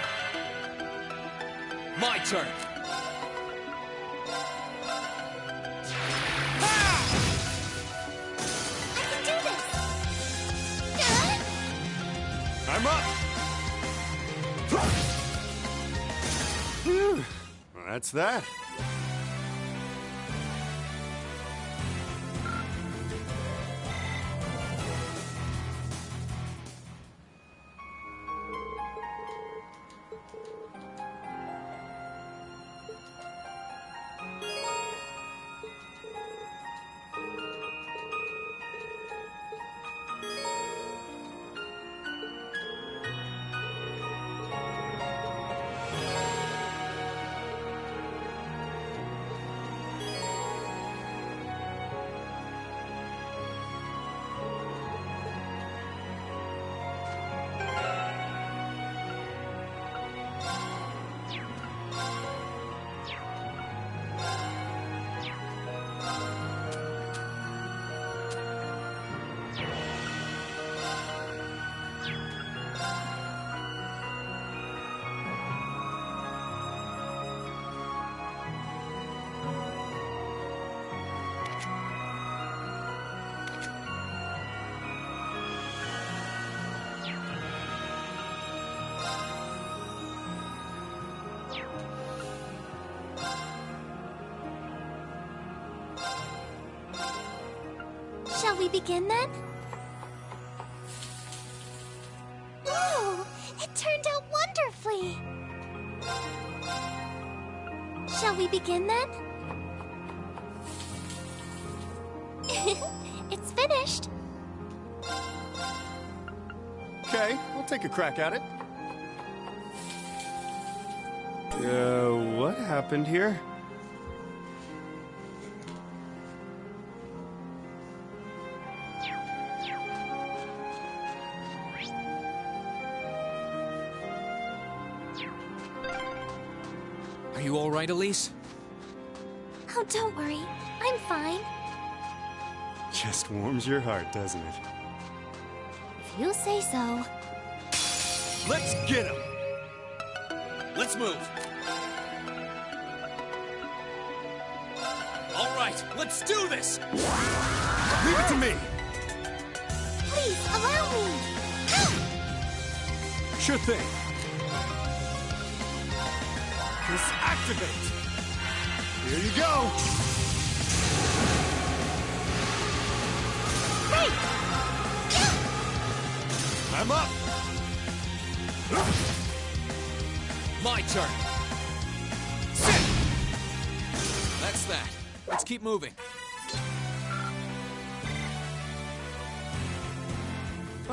My turn. I can do this! I'm up! Phew. Well, that's that. Shall we begin then? Ooh, it turned out wonderfully! Shall we begin then? It's finished. Okay, I'll take a crack at it. What happened here? Are you all right, Elise? Oh, don't worry. I'm fine. Just warms your heart, doesn't it? If you say so. Let's get him! Let's move! All right, let's do this! Leave it to me! Please, allow me! Sure thing. Just activate! Here you go! Wait! I'm up! My turn! Sit! That's that. Let's keep moving.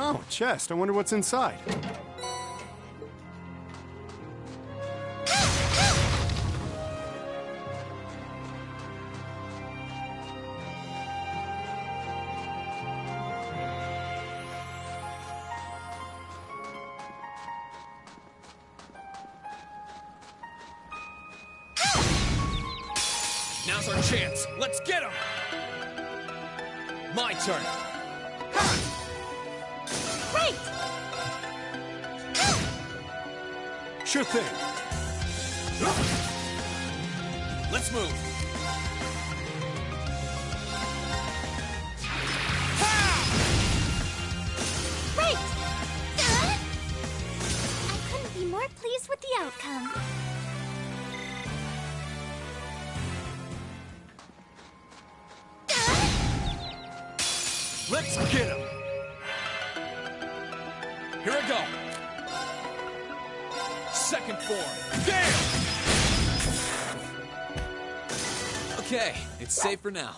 Oh, a chest. I wonder what's inside. Now's our chance. Let's get him! My turn. Great! Sure thing. Let's move. Great! I couldn't be more pleased with the outcome. Let's get him! Here I go! Second form. Damn! Okay, it's safe for now.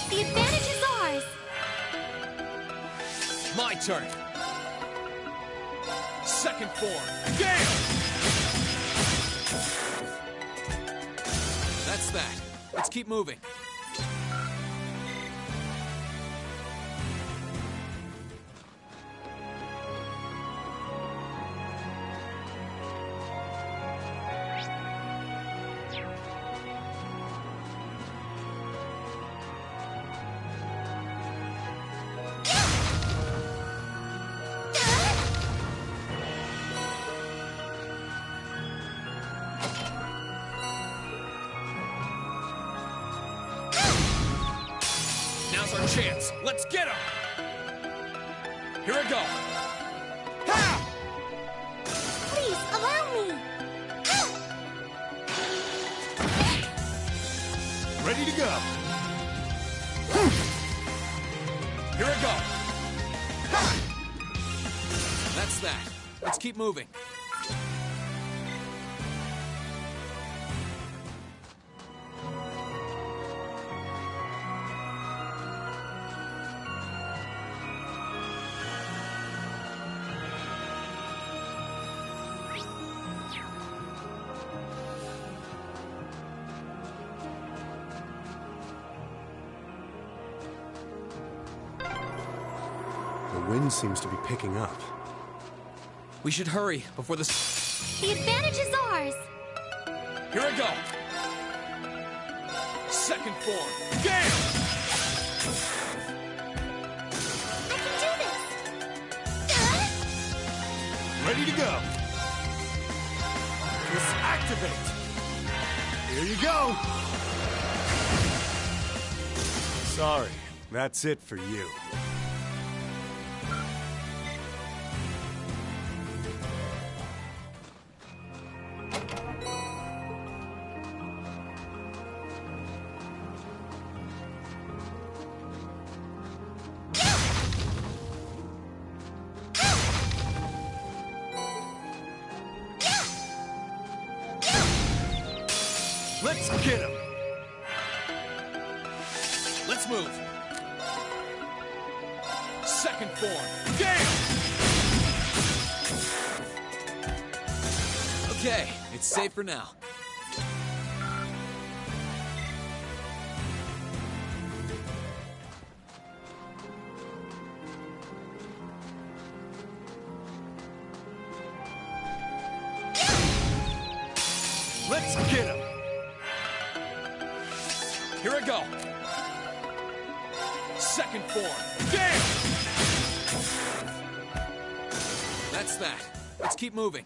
The advantage is ours. My turn. Second form. Damn! That's that. Let's keep moving. Now's our chance. Let's get him! Here I go. Ha! Please, allow me. Ready to go. Here I go. Ha! That's that. Let's keep moving. The wind seems to be picking up. We should hurry before the... The advantage is ours. Here I go. Second form. Damn! I can do this. Ready to go. Just activate. Here you go. Sorry, that's it for you. Let's get him! Let's move. Second form. Damn! Okay, it's safe for now. Let's get him! Here I go. Second form. Damn! That's that. Let's keep moving.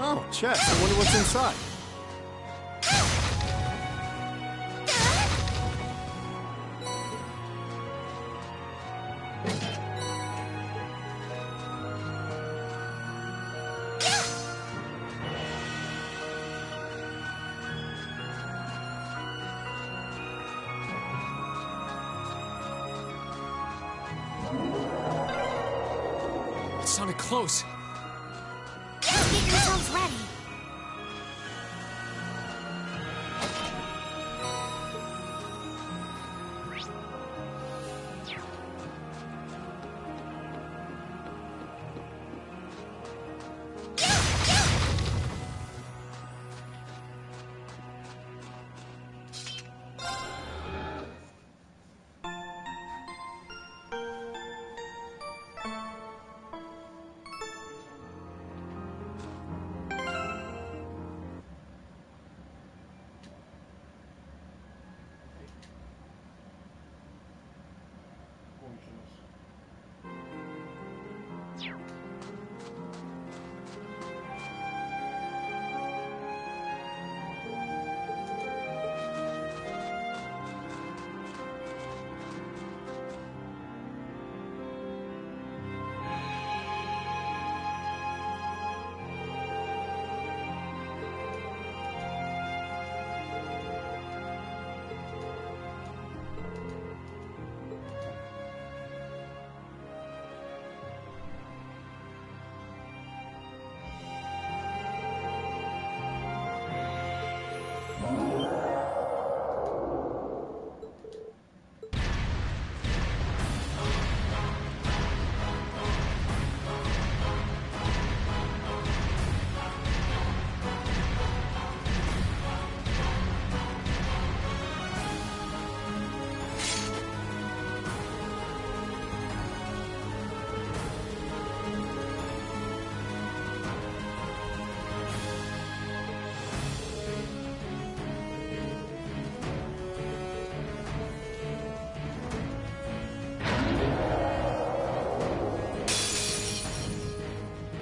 Oh, chest. I wonder what's inside. It sounded close. Get yourselves ready.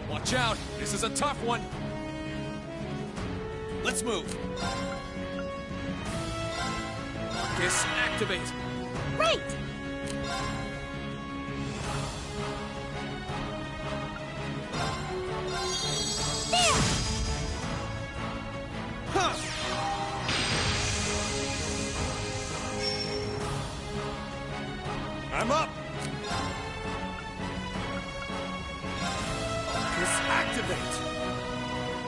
Watch out! This is a tough one! Let's move! Marcus, activate! Right! There! Huh! I'm up! Activate!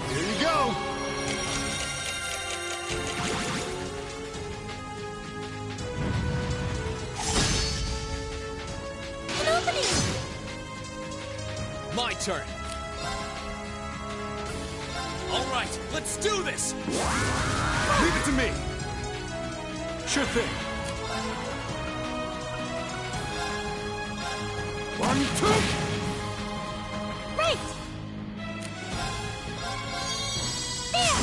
Here you go! An opening! My turn! Alright, let's do this! Leave it to me! Sure thing! 1, 2! Right! There!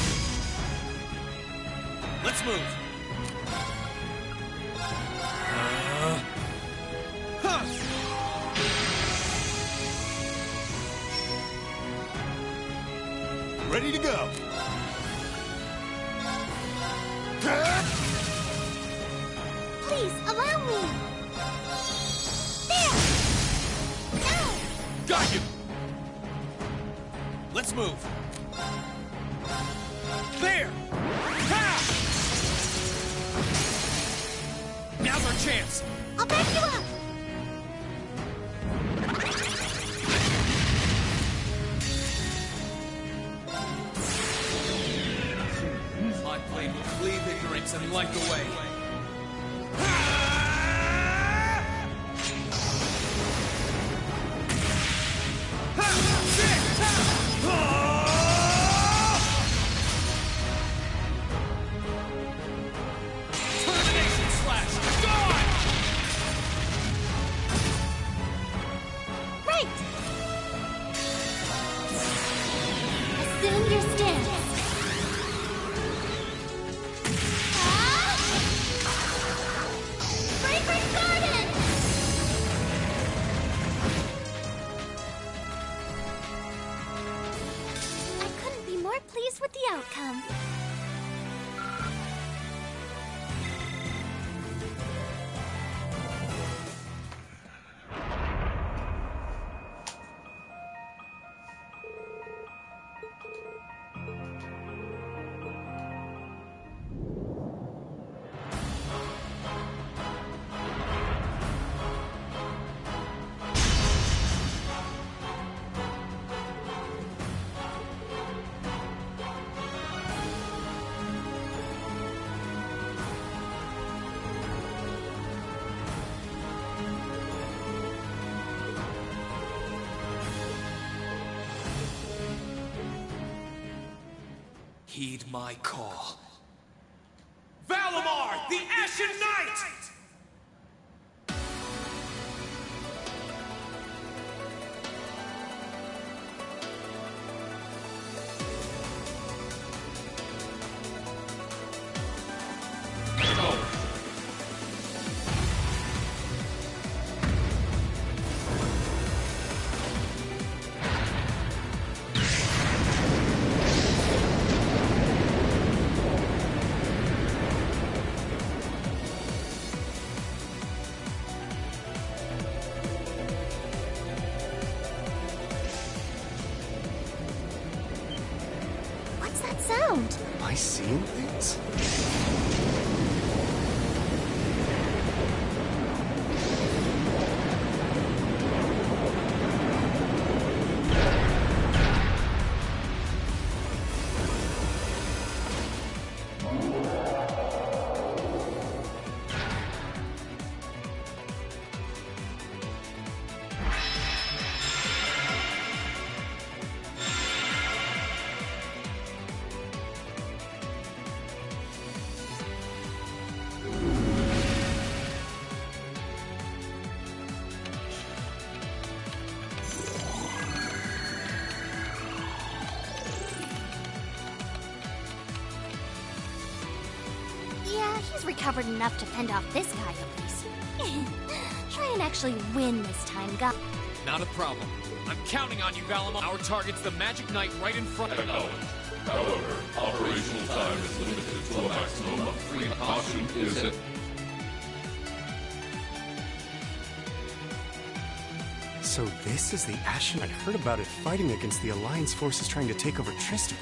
Let's move! Huh! Ready to go! Please, allow me! There! Now! Got you! Let's move! There! Ha! Now's our chance! I'll back you up! I played with fleeing ignorance and light the way. Termination slash! Gone! Right! Assume your stance. Fragrant Garden! I couldn't be Heed my call. Valimar, the Ashen Knight! What's that sound? Am I seeing things? Yeah, he's recovered enough to fend off this guy at least. Try and actually win this time, guy. Not a problem. I'm counting on you, Valimar. Our target's the Magic Knight right in front of us. Acknowledged. However, operational time is limited to a maximum of 3. Caution is it. So this is the Ashen. I'd heard about it fighting against the Alliance forces trying to take over Tristan.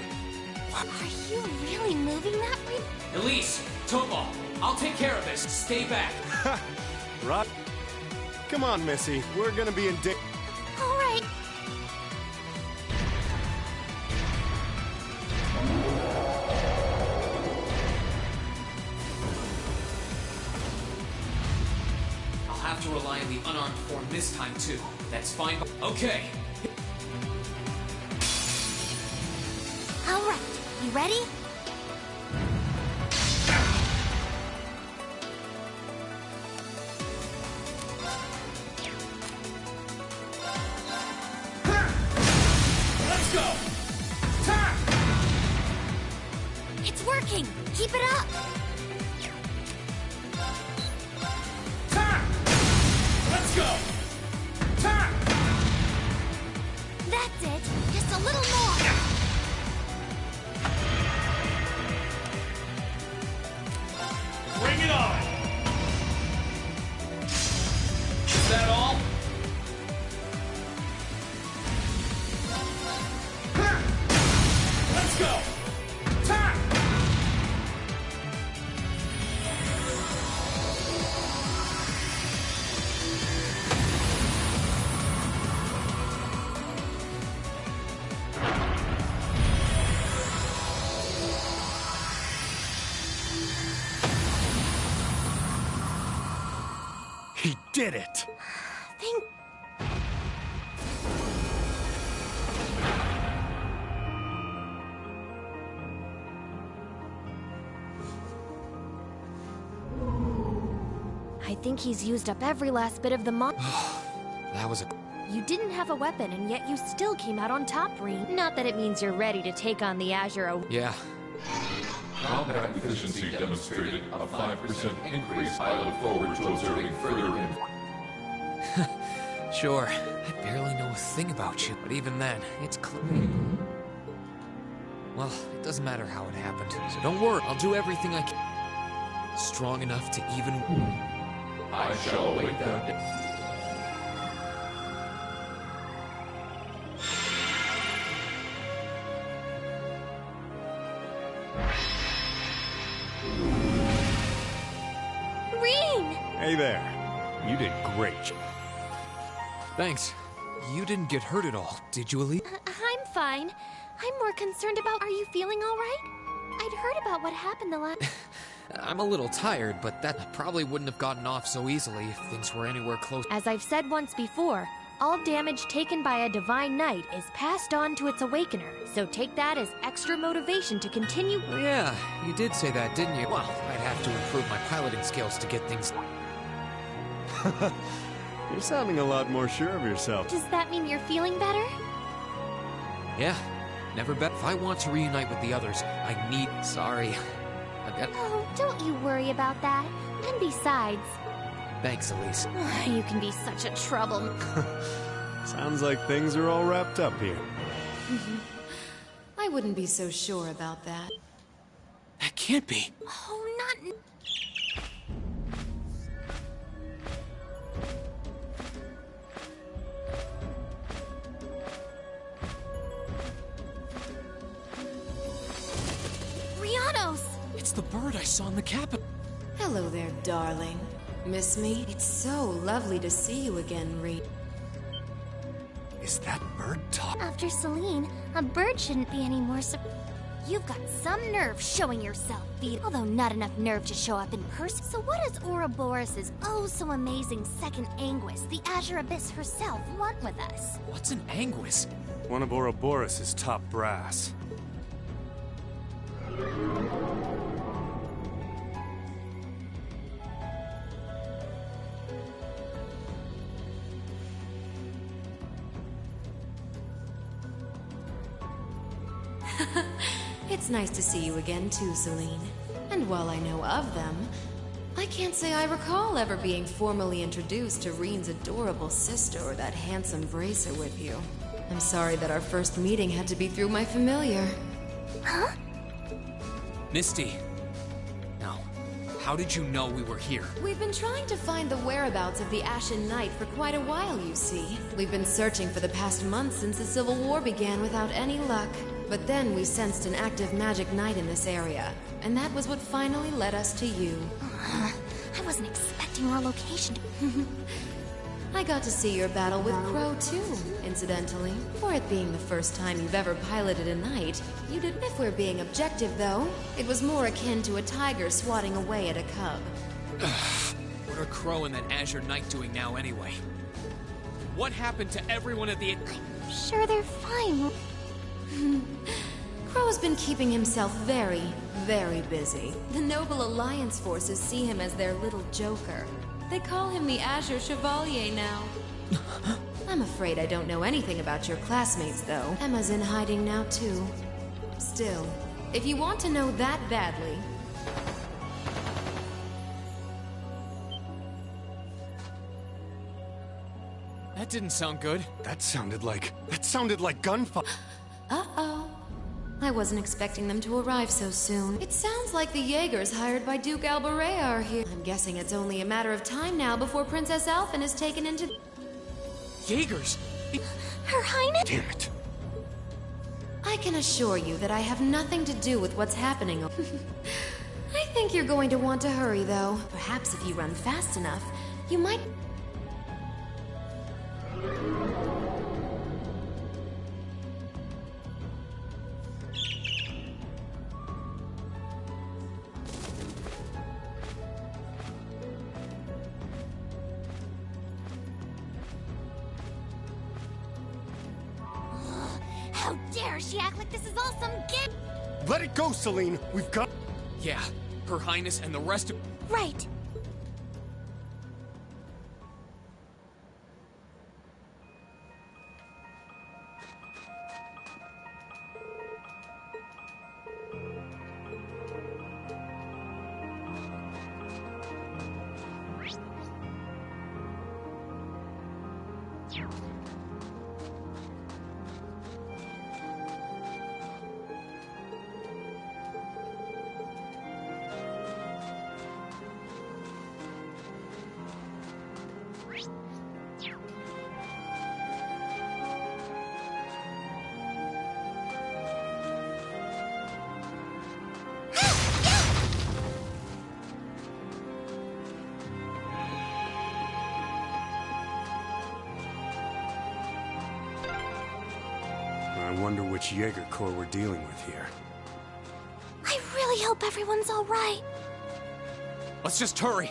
What? Are you really moving that way? Elise, Tomo, I'll take care of this. Stay back. Right. Come on, Missy. We're gonna be in All right. I'll have to rely on the unarmed form this time, too. That's fine. Okay. All right. You ready? Let's go! Attack! It's working. Keep it up. Attack! Let's go! Attack! That's it. Just a little more. Bring it on! Is that all? Let's go! Attack! He did it! Thank. I think he's used up every last bit of the That was a... You didn't have a weapon, and yet you still came out on top, Reen. Not that it means you're ready to take on the Azure. Yeah. Combat efficiency demonstrated a 5% increase. I look forward to observing further Sure. I barely know a thing about you, but even then, it's clear. Well, it doesn't matter how it happened, so don't worry. I'll do everything I can. Strong enough to even... I shall await that day. Reen! Hey there. You did great. Thanks. You didn't get hurt at all, did you, Elise? I'm fine. I'm more concerned about. Are you feeling all right? I'd heard about what happened the last. I'm a little tired, but that probably wouldn't have gotten off so easily if things were anywhere close. As I've said once before, All damage taken by a Divine Knight is passed on to its Awakener, so take that as extra motivation to continue. Oh, yeah, you did say that, didn't you? Well, I'd have to improve my piloting skills to get things... You're sounding a lot more sure of yourself. Does that mean you're feeling better? Yeah, never bet. If I want to reunite with the others, I need... Sorry. I've got... Oh, don't you worry about that. And besides... Thanks, Elise. You can be such a trouble. Sounds like things are all wrapped up here. I wouldn't be so sure about that. That can't be. Oh, not... It's the bird I saw in the cabin. Hello there, darling. Miss me? It's so lovely to see you again, Reed. Is that bird talk? After Celine, a bird shouldn't be any more You've got some nerve showing yourself, Vita. Although not enough nerve to show up in person. So what does Ouroboros' oh-so-amazing second Anguis, the Azure Abyss herself, want with us? What's an Anguis? One of Ouroboros' top brass. It's nice to see you again too, Celine. And while I know of them, I can't say I recall ever being formally introduced to Reen's adorable sister or that handsome bracer with you. I'm sorry that our first meeting had to be through my familiar. Huh? Misty. No. How did you know we were here? We've been trying to find the whereabouts of the Ashen Knight for quite a while, you see. We've been searching for the past month since the Civil War began without any luck. But then we sensed an active magic knight in this area, and that was what finally led us to you. I wasn't expecting our location to... I got to see your battle with Crow too, incidentally. For it being the first time you've ever piloted a knight, you did. If we're being objective though, it was more akin to a tiger swatting away at a cub. What are Crow and that Azure Knight doing now anyway? What happened to everyone at the... I'm sure they're fine. Crow's been keeping himself very, very busy. The Noble Alliance forces see him as their little joker. They call him the Azure Chevalier now. I'm afraid I don't know anything about your classmates, though. Emma's in hiding now, too. Still, if you want to know that badly... That didn't sound good. That sounded like gunfire. Uh-oh. I wasn't expecting them to arrive so soon. It sounds like the Jaegers hired by Duke Alberea are here. I'm guessing it's only a matter of time now before Princess Alphen is taken into... Jaegers? Her Highness? Damn it. I can assure you that I have nothing to do with what's happening. I think you're going to want to hurry, though. Perhaps if you run fast enough, you might... How dare she act like this is all some gig? Let it go, Celine. We've got... Yeah, Her Highness and the rest of... Right. I wonder which Jaeger Corps we're dealing with here. I really hope everyone's all right. Let's just hurry.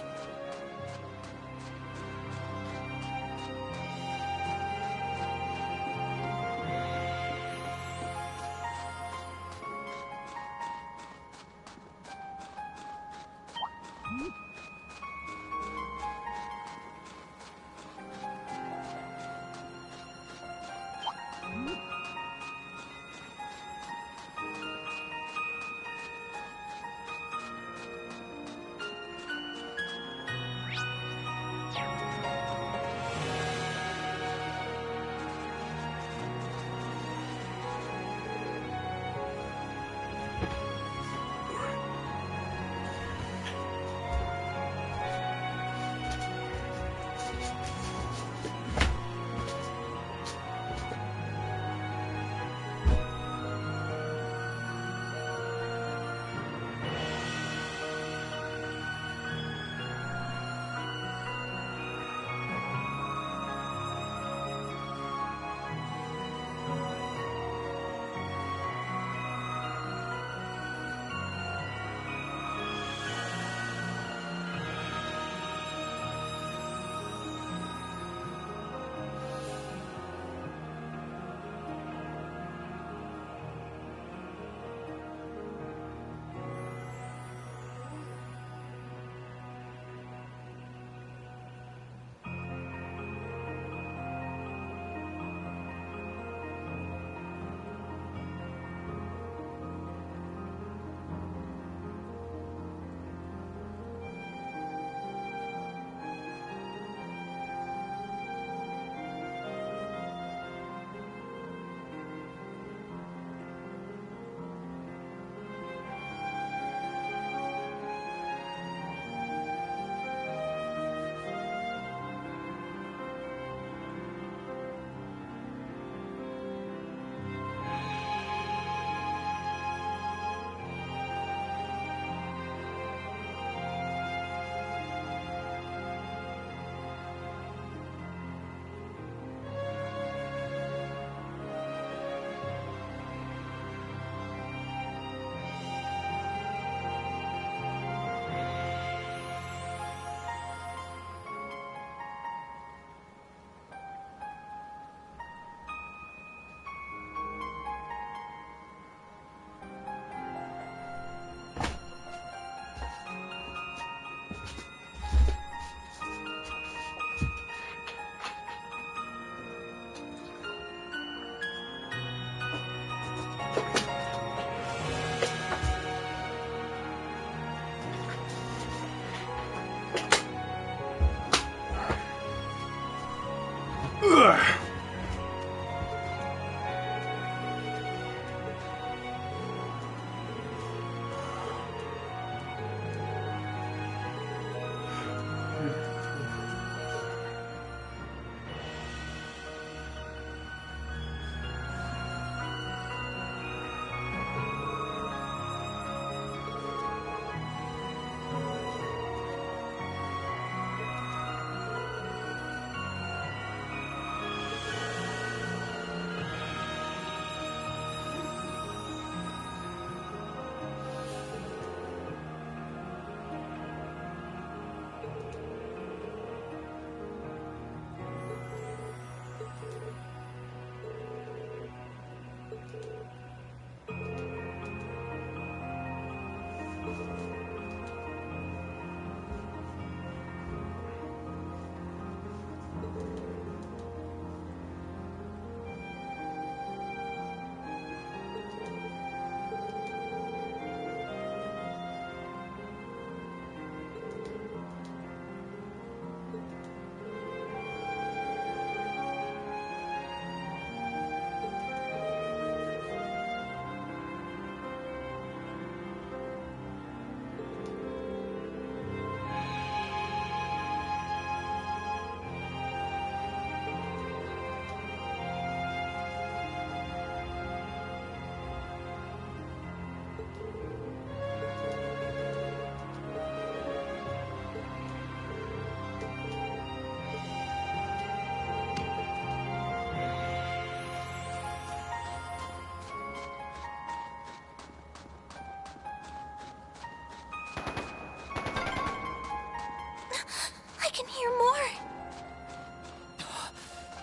I can hear more.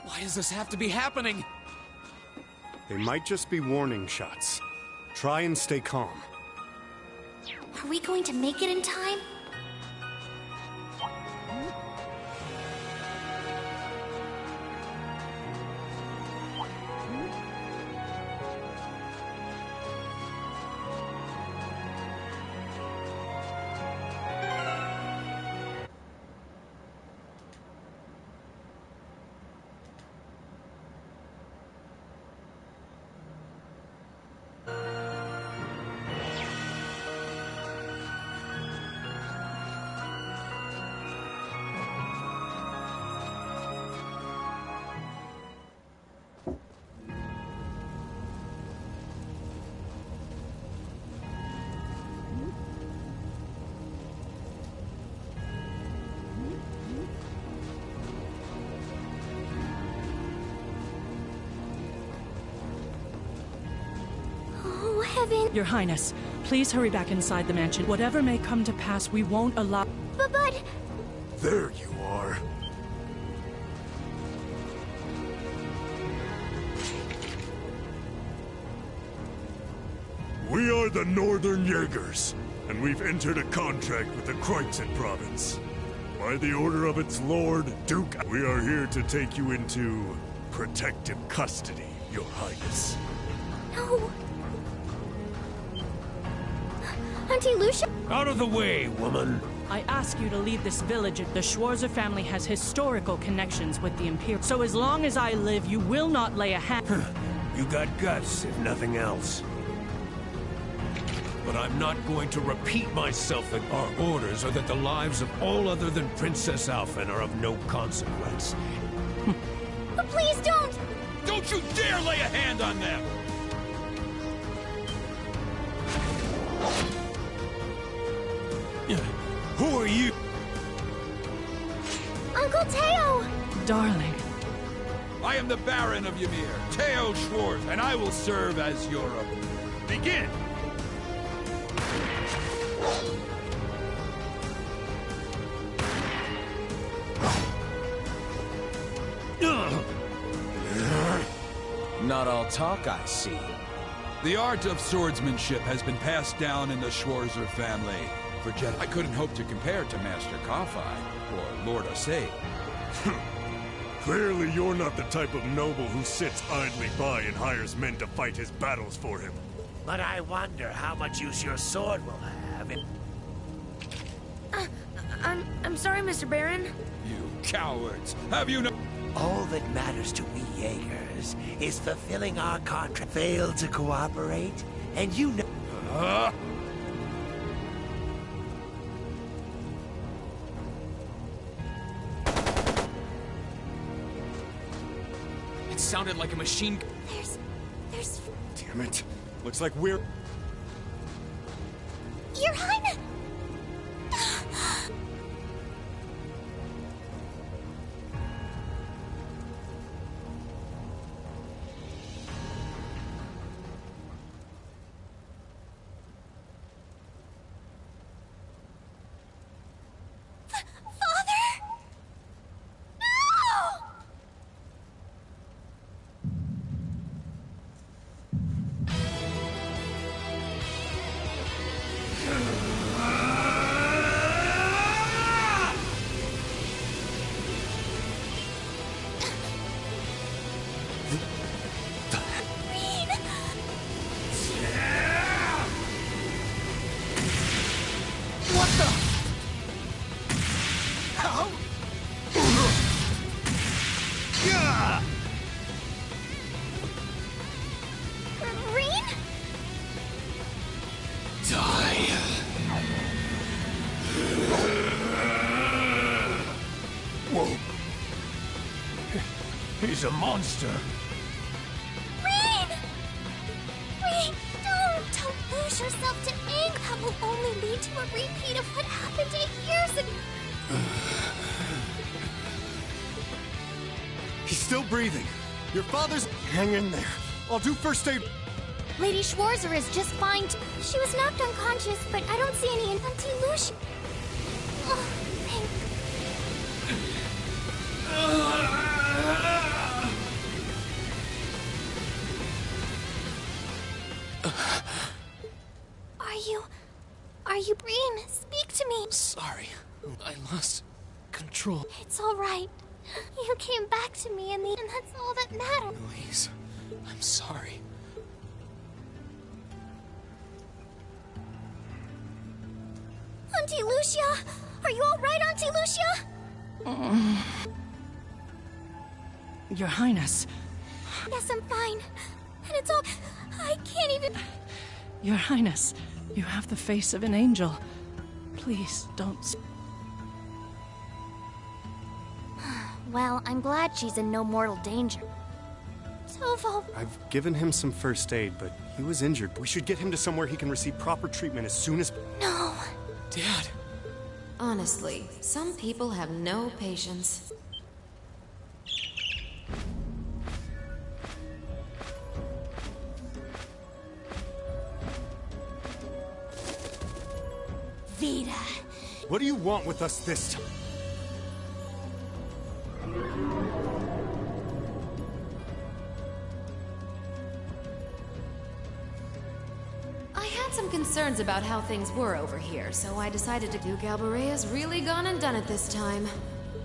Why does this have to be happening? They might just be warning shots. Try and stay calm. Are we going to make it in time? Your Highness, please hurry back inside the mansion. Whatever may come to pass, we won't allow— But... There you are. We are the Northern Jaegers, and we've entered a contract with the Kreutzen province. By the order of its lord, Duke, we are here to take you into protective custody, Your Highness. No. Auntie Lucia? Out of the way, woman! I ask you to leave this village. The Schwarzer family has historical connections with the Imperium. So as long as I live, you will not lay a hand— You got guts, if nothing else. But I'm not going to repeat myself that our orders are that the lives of all other than Princess Alphen are of no consequence. But please don't! Don't you dare lay a hand on them! Who are you? Uncle Teo! Darling. I am the Baron of Ymir, Teo Schwartz, and I will serve as your... Begin! Not all talk, I see. The art of swordsmanship has been passed down in the Schwarzer family. For I couldn't hope to compare to Master Kafai or Lord Osei. Clearly you're not the type of noble who sits idly by and hires men to fight his battles for him. But I wonder how much use your sword will have in... I'm sorry, Mr. Baron. You cowards! Have you no... All that matters to we Jaegers is fulfilling our contract. Fail to cooperate, and you know... It sounded like a machine... There's... Damn it. Looks like we're... Your Highness! He's a monster. Rain! Rain, don't lose yourself to anger. That will only lead to a repeat of what happened 8 years ago. He's still breathing. Your father's... Hang in there. I'll do first aid. Lady Schwarzer is just fine. She was knocked unconscious, but I don't see any Auntie Lucia. Oh, thank... Are you Breen? Speak to me. Sorry. I lost control. It's all right. You came back to me and that's all that matters. Louise, I'm sorry. Auntie Lucia! Are you all right, Auntie Lucia? Your Highness. Yes, I'm fine. And it's all... I can't even... Your Highness, you have the face of an angel. Please, don't... Well, I'm glad she's in no mortal danger. Tovo... I've given him some first aid, but he was injured. We should get him to somewhere he can receive proper treatment as soon as... No. Dad. Honestly, some people have no patience. Vida. What do you want with us this time? I had some concerns about how things were over here, so I decided to Duke Albarea's really gone and done it this time.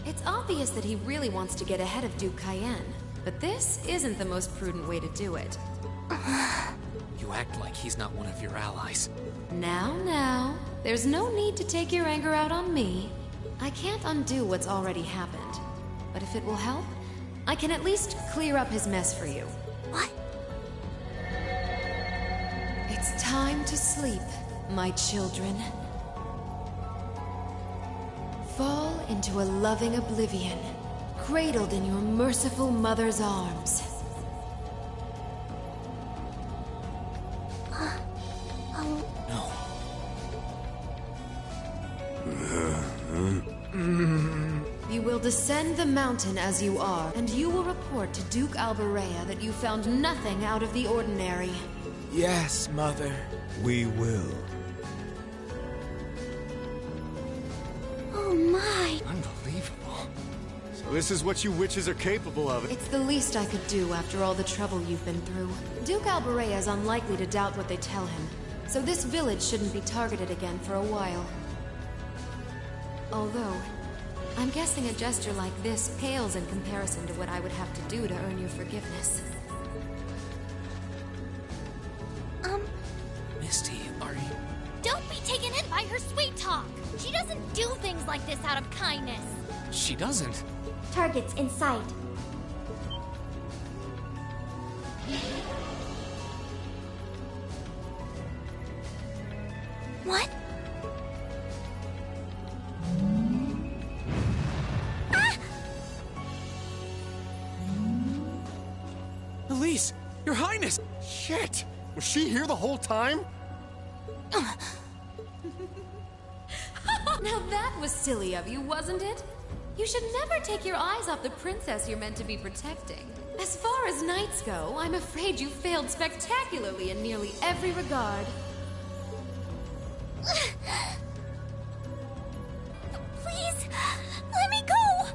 It's obvious that he really wants to get ahead of Duke Cayenne, but this isn't the most prudent way to do it. You act like he's not one of your allies. Now, there's no need to take your anger out on me. I can't undo what's already happened, but if it will help, I can at least clear up his mess for you. What? It's time to sleep, my children. Fall into a loving oblivion, cradled in your merciful mother's arms. You will descend the mountain as you are, and you will report to Duke Albarea that you found nothing out of the ordinary. Yes, Mother. We will. Oh my. Unbelievable. So this is what you witches are capable of. It's the least I could do after all the trouble you've been through. Duke Albarea is unlikely to doubt what they tell him, so this village shouldn't be targeted again for a while. Although, I'm guessing a gesture like this pales in comparison to what I would have to do to earn your forgiveness. Misty, are you... Don't be taken in by her sweet talk! She doesn't do things like this out of kindness! She doesn't. Targets in sight. What? Elise! Your Highness! Shit! Was she here the whole time? Now that was silly of you, wasn't it? You should never take your eyes off the princess you're meant to be protecting. As far as knights go, I'm afraid you failed spectacularly in nearly every regard. Please, let me go!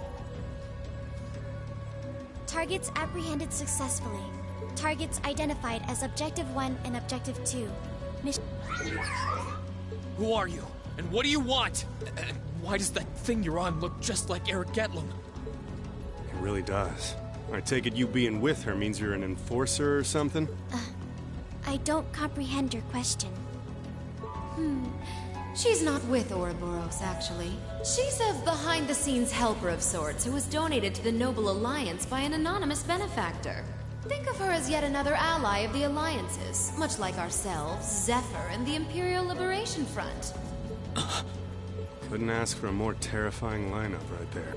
Targets apprehended successfully. Targets identified as Objective 1 and Objective 2. Mission. Who are you? And what do you want? And why does that thing you're on look just like Eric Getlum? It really does. I take it you being with her means you're an enforcer or something? I don't comprehend your question. She's not with Ouroboros, actually. She's a behind-the-scenes helper of sorts who was donated to the Noble Alliance by an anonymous benefactor. Think of her as yet another ally of the Alliances, much like ourselves, Zephyr, and the Imperial Liberation Front. Couldn't ask for a more terrifying lineup right there.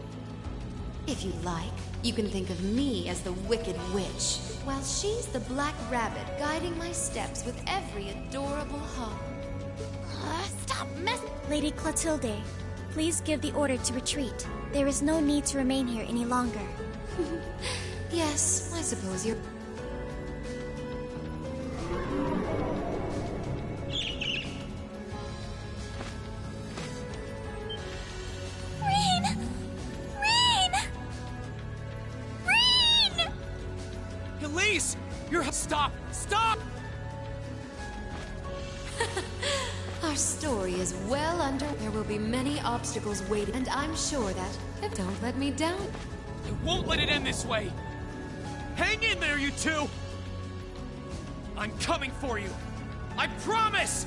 If you like, you can think of me as the Wicked Witch, while she's the Black Rabbit guiding my steps with every adorable hop. Stop Lady Clotilde, please give the order to retreat. There is no need to remain here any longer. Yes, I suppose you're... Elise! You're... Stop! Stop! Our story is well under... There will be many obstacles waiting, and I'm sure that... Don't let me down. I won't let it end this way! Hang in there, you two! I'm coming for you! I promise!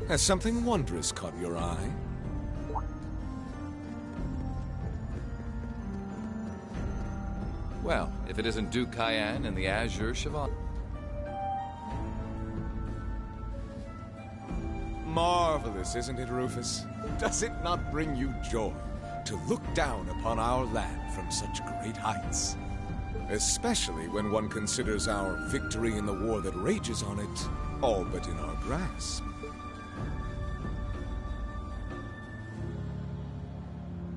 Has something wondrous caught your eye? Well, if it isn't Duke Cayenne and the Azure Chevalier. Marvelous, isn't it, Rufus? Does it not bring you joy to look down upon our land from such great heights? Especially when one considers our victory in the war that rages on it all but in our grasp.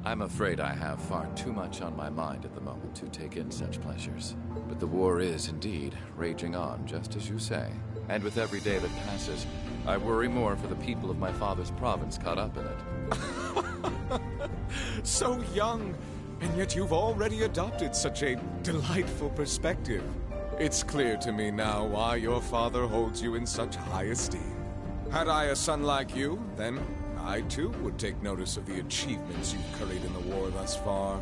I'm afraid I have far too much on my mind at the moment to take in such pleasures. But the war is, indeed, raging on, just as you say. And with every day that passes, I worry more for the people of my father's province caught up in it. So young, and yet you've already adopted such a delightful perspective. It's clear to me now why your father holds you in such high esteem. Had I a son like you, then I, too, would take notice of the achievements you've curried in the war thus far.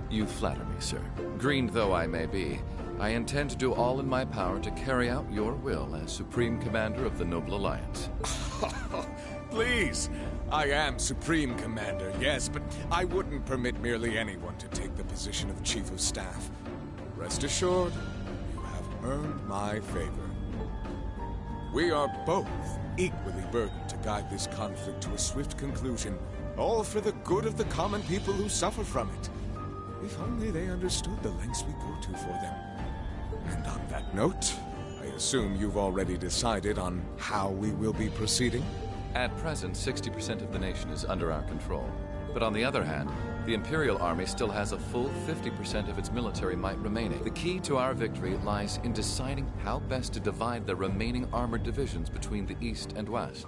You flatter me, sir. Green though I may be, I intend to do all in my power to carry out your will as Supreme Commander of the Noble Alliance. Please, I am Supreme Commander, yes, but I wouldn't permit merely anyone to take the position of Chief of Staff. Rest assured, you have earned my favor. We are both equally burdened to guide this conflict to a swift conclusion, all for the good of the common people who suffer from it. If only they understood the lengths we go to for them. And on that note, I assume you've already decided on how we will be proceeding? At present, 60% of the nation is under our control. But on the other hand, the Imperial Army still has a full 50% of its military might remaining. The key to our victory lies in deciding how best to divide the remaining armored divisions between the East and West.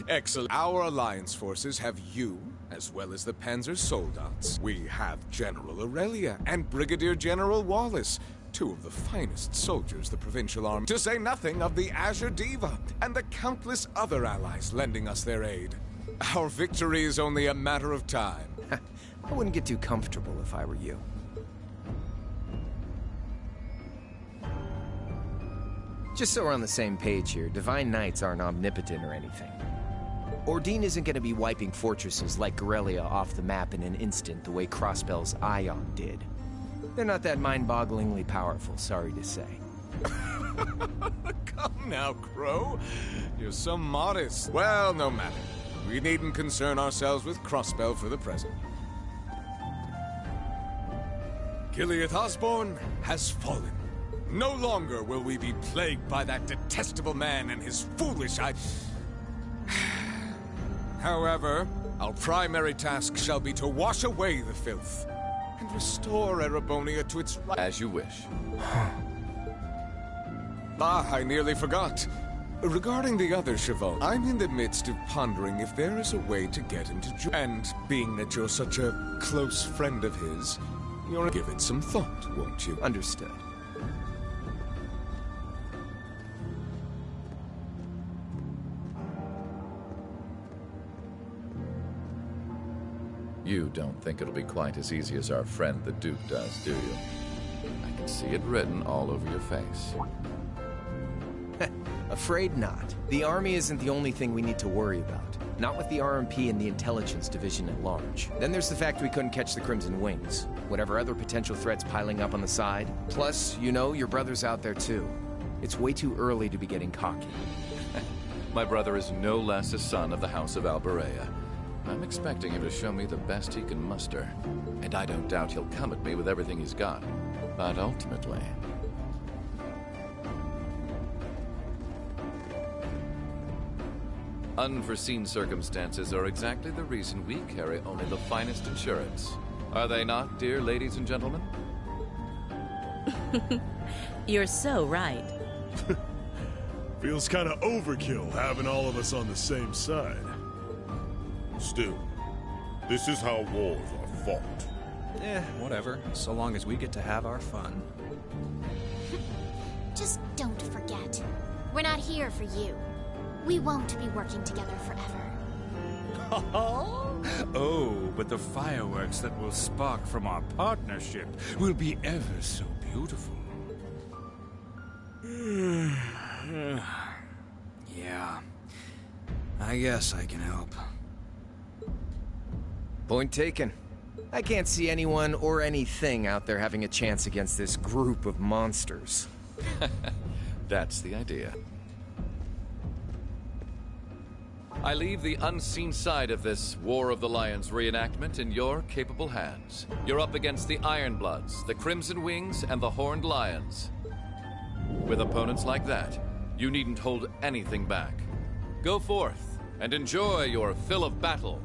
Excellent. Our alliance forces have you, as well as the Panzer Soldats. We have General Aurelia and Brigadier General Wallace, two of the finest soldiers the Provincial Army, to say nothing of the Azure Diva and the countless other allies lending us their aid. Our victory is only a matter of time. I wouldn't get too comfortable if I were you. Just so we're on the same page here, Divine Knights aren't omnipotent or anything. Ordine isn't going to be wiping fortresses like Corellia off the map in an instant the way Crossbell's Ion did. They're not that mind-bogglingly powerful, sorry to say. Come now, Crow. You're so modest. Well, no matter. We needn't concern ourselves with Crossbell for the present. Gilead Osborne has fallen. No longer will we be plagued by that detestable man and his foolish However, our primary task shall be to wash away the filth and restore Erebonia to its right. As you wish. I nearly forgot. Regarding the other Chevaux, I'm in the midst of pondering if there is a way to get him to and being that you're such a close friend of his, you'll give it some thought, won't you? Understood. You don't think it'll be quite as easy as our friend the Duke does, do you? I can see it written all over your face. Afraid not. The army isn't the only thing we need to worry about. Not with the RMP and the intelligence division at large. Then there's the fact we couldn't catch the Crimson Wings. Whatever other potential threats piling up on the side. Plus, you know, your brother's out there too. It's way too early to be getting cocky. My brother is no less a son of the House of Alberea. I'm expecting him to show me the best he can muster. And I don't doubt he'll come at me with everything he's got. But ultimately... unforeseen circumstances are exactly the reason we carry only the finest insurance. Are they not, dear ladies and gentlemen? You're so right. Feels kind of overkill having all of us on the same side. Still, this is how wars are fought. Whatever, so long as we get to have our fun. Just don't forget. We're not here for you. We won't be working together forever. Oh, but the fireworks that will spark from our partnership will be ever so beautiful. Yeah. I guess I can help. Point taken. I can't see anyone or anything out there having a chance against this group of monsters. That's the idea. I leave the unseen side of this War of the Lions reenactment in your capable hands. You're up against the Ironbloods, the Crimson Wings, and the Horned Lions. With opponents like that, you needn't hold anything back. Go forth and enjoy your fill of battle.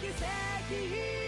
奇跡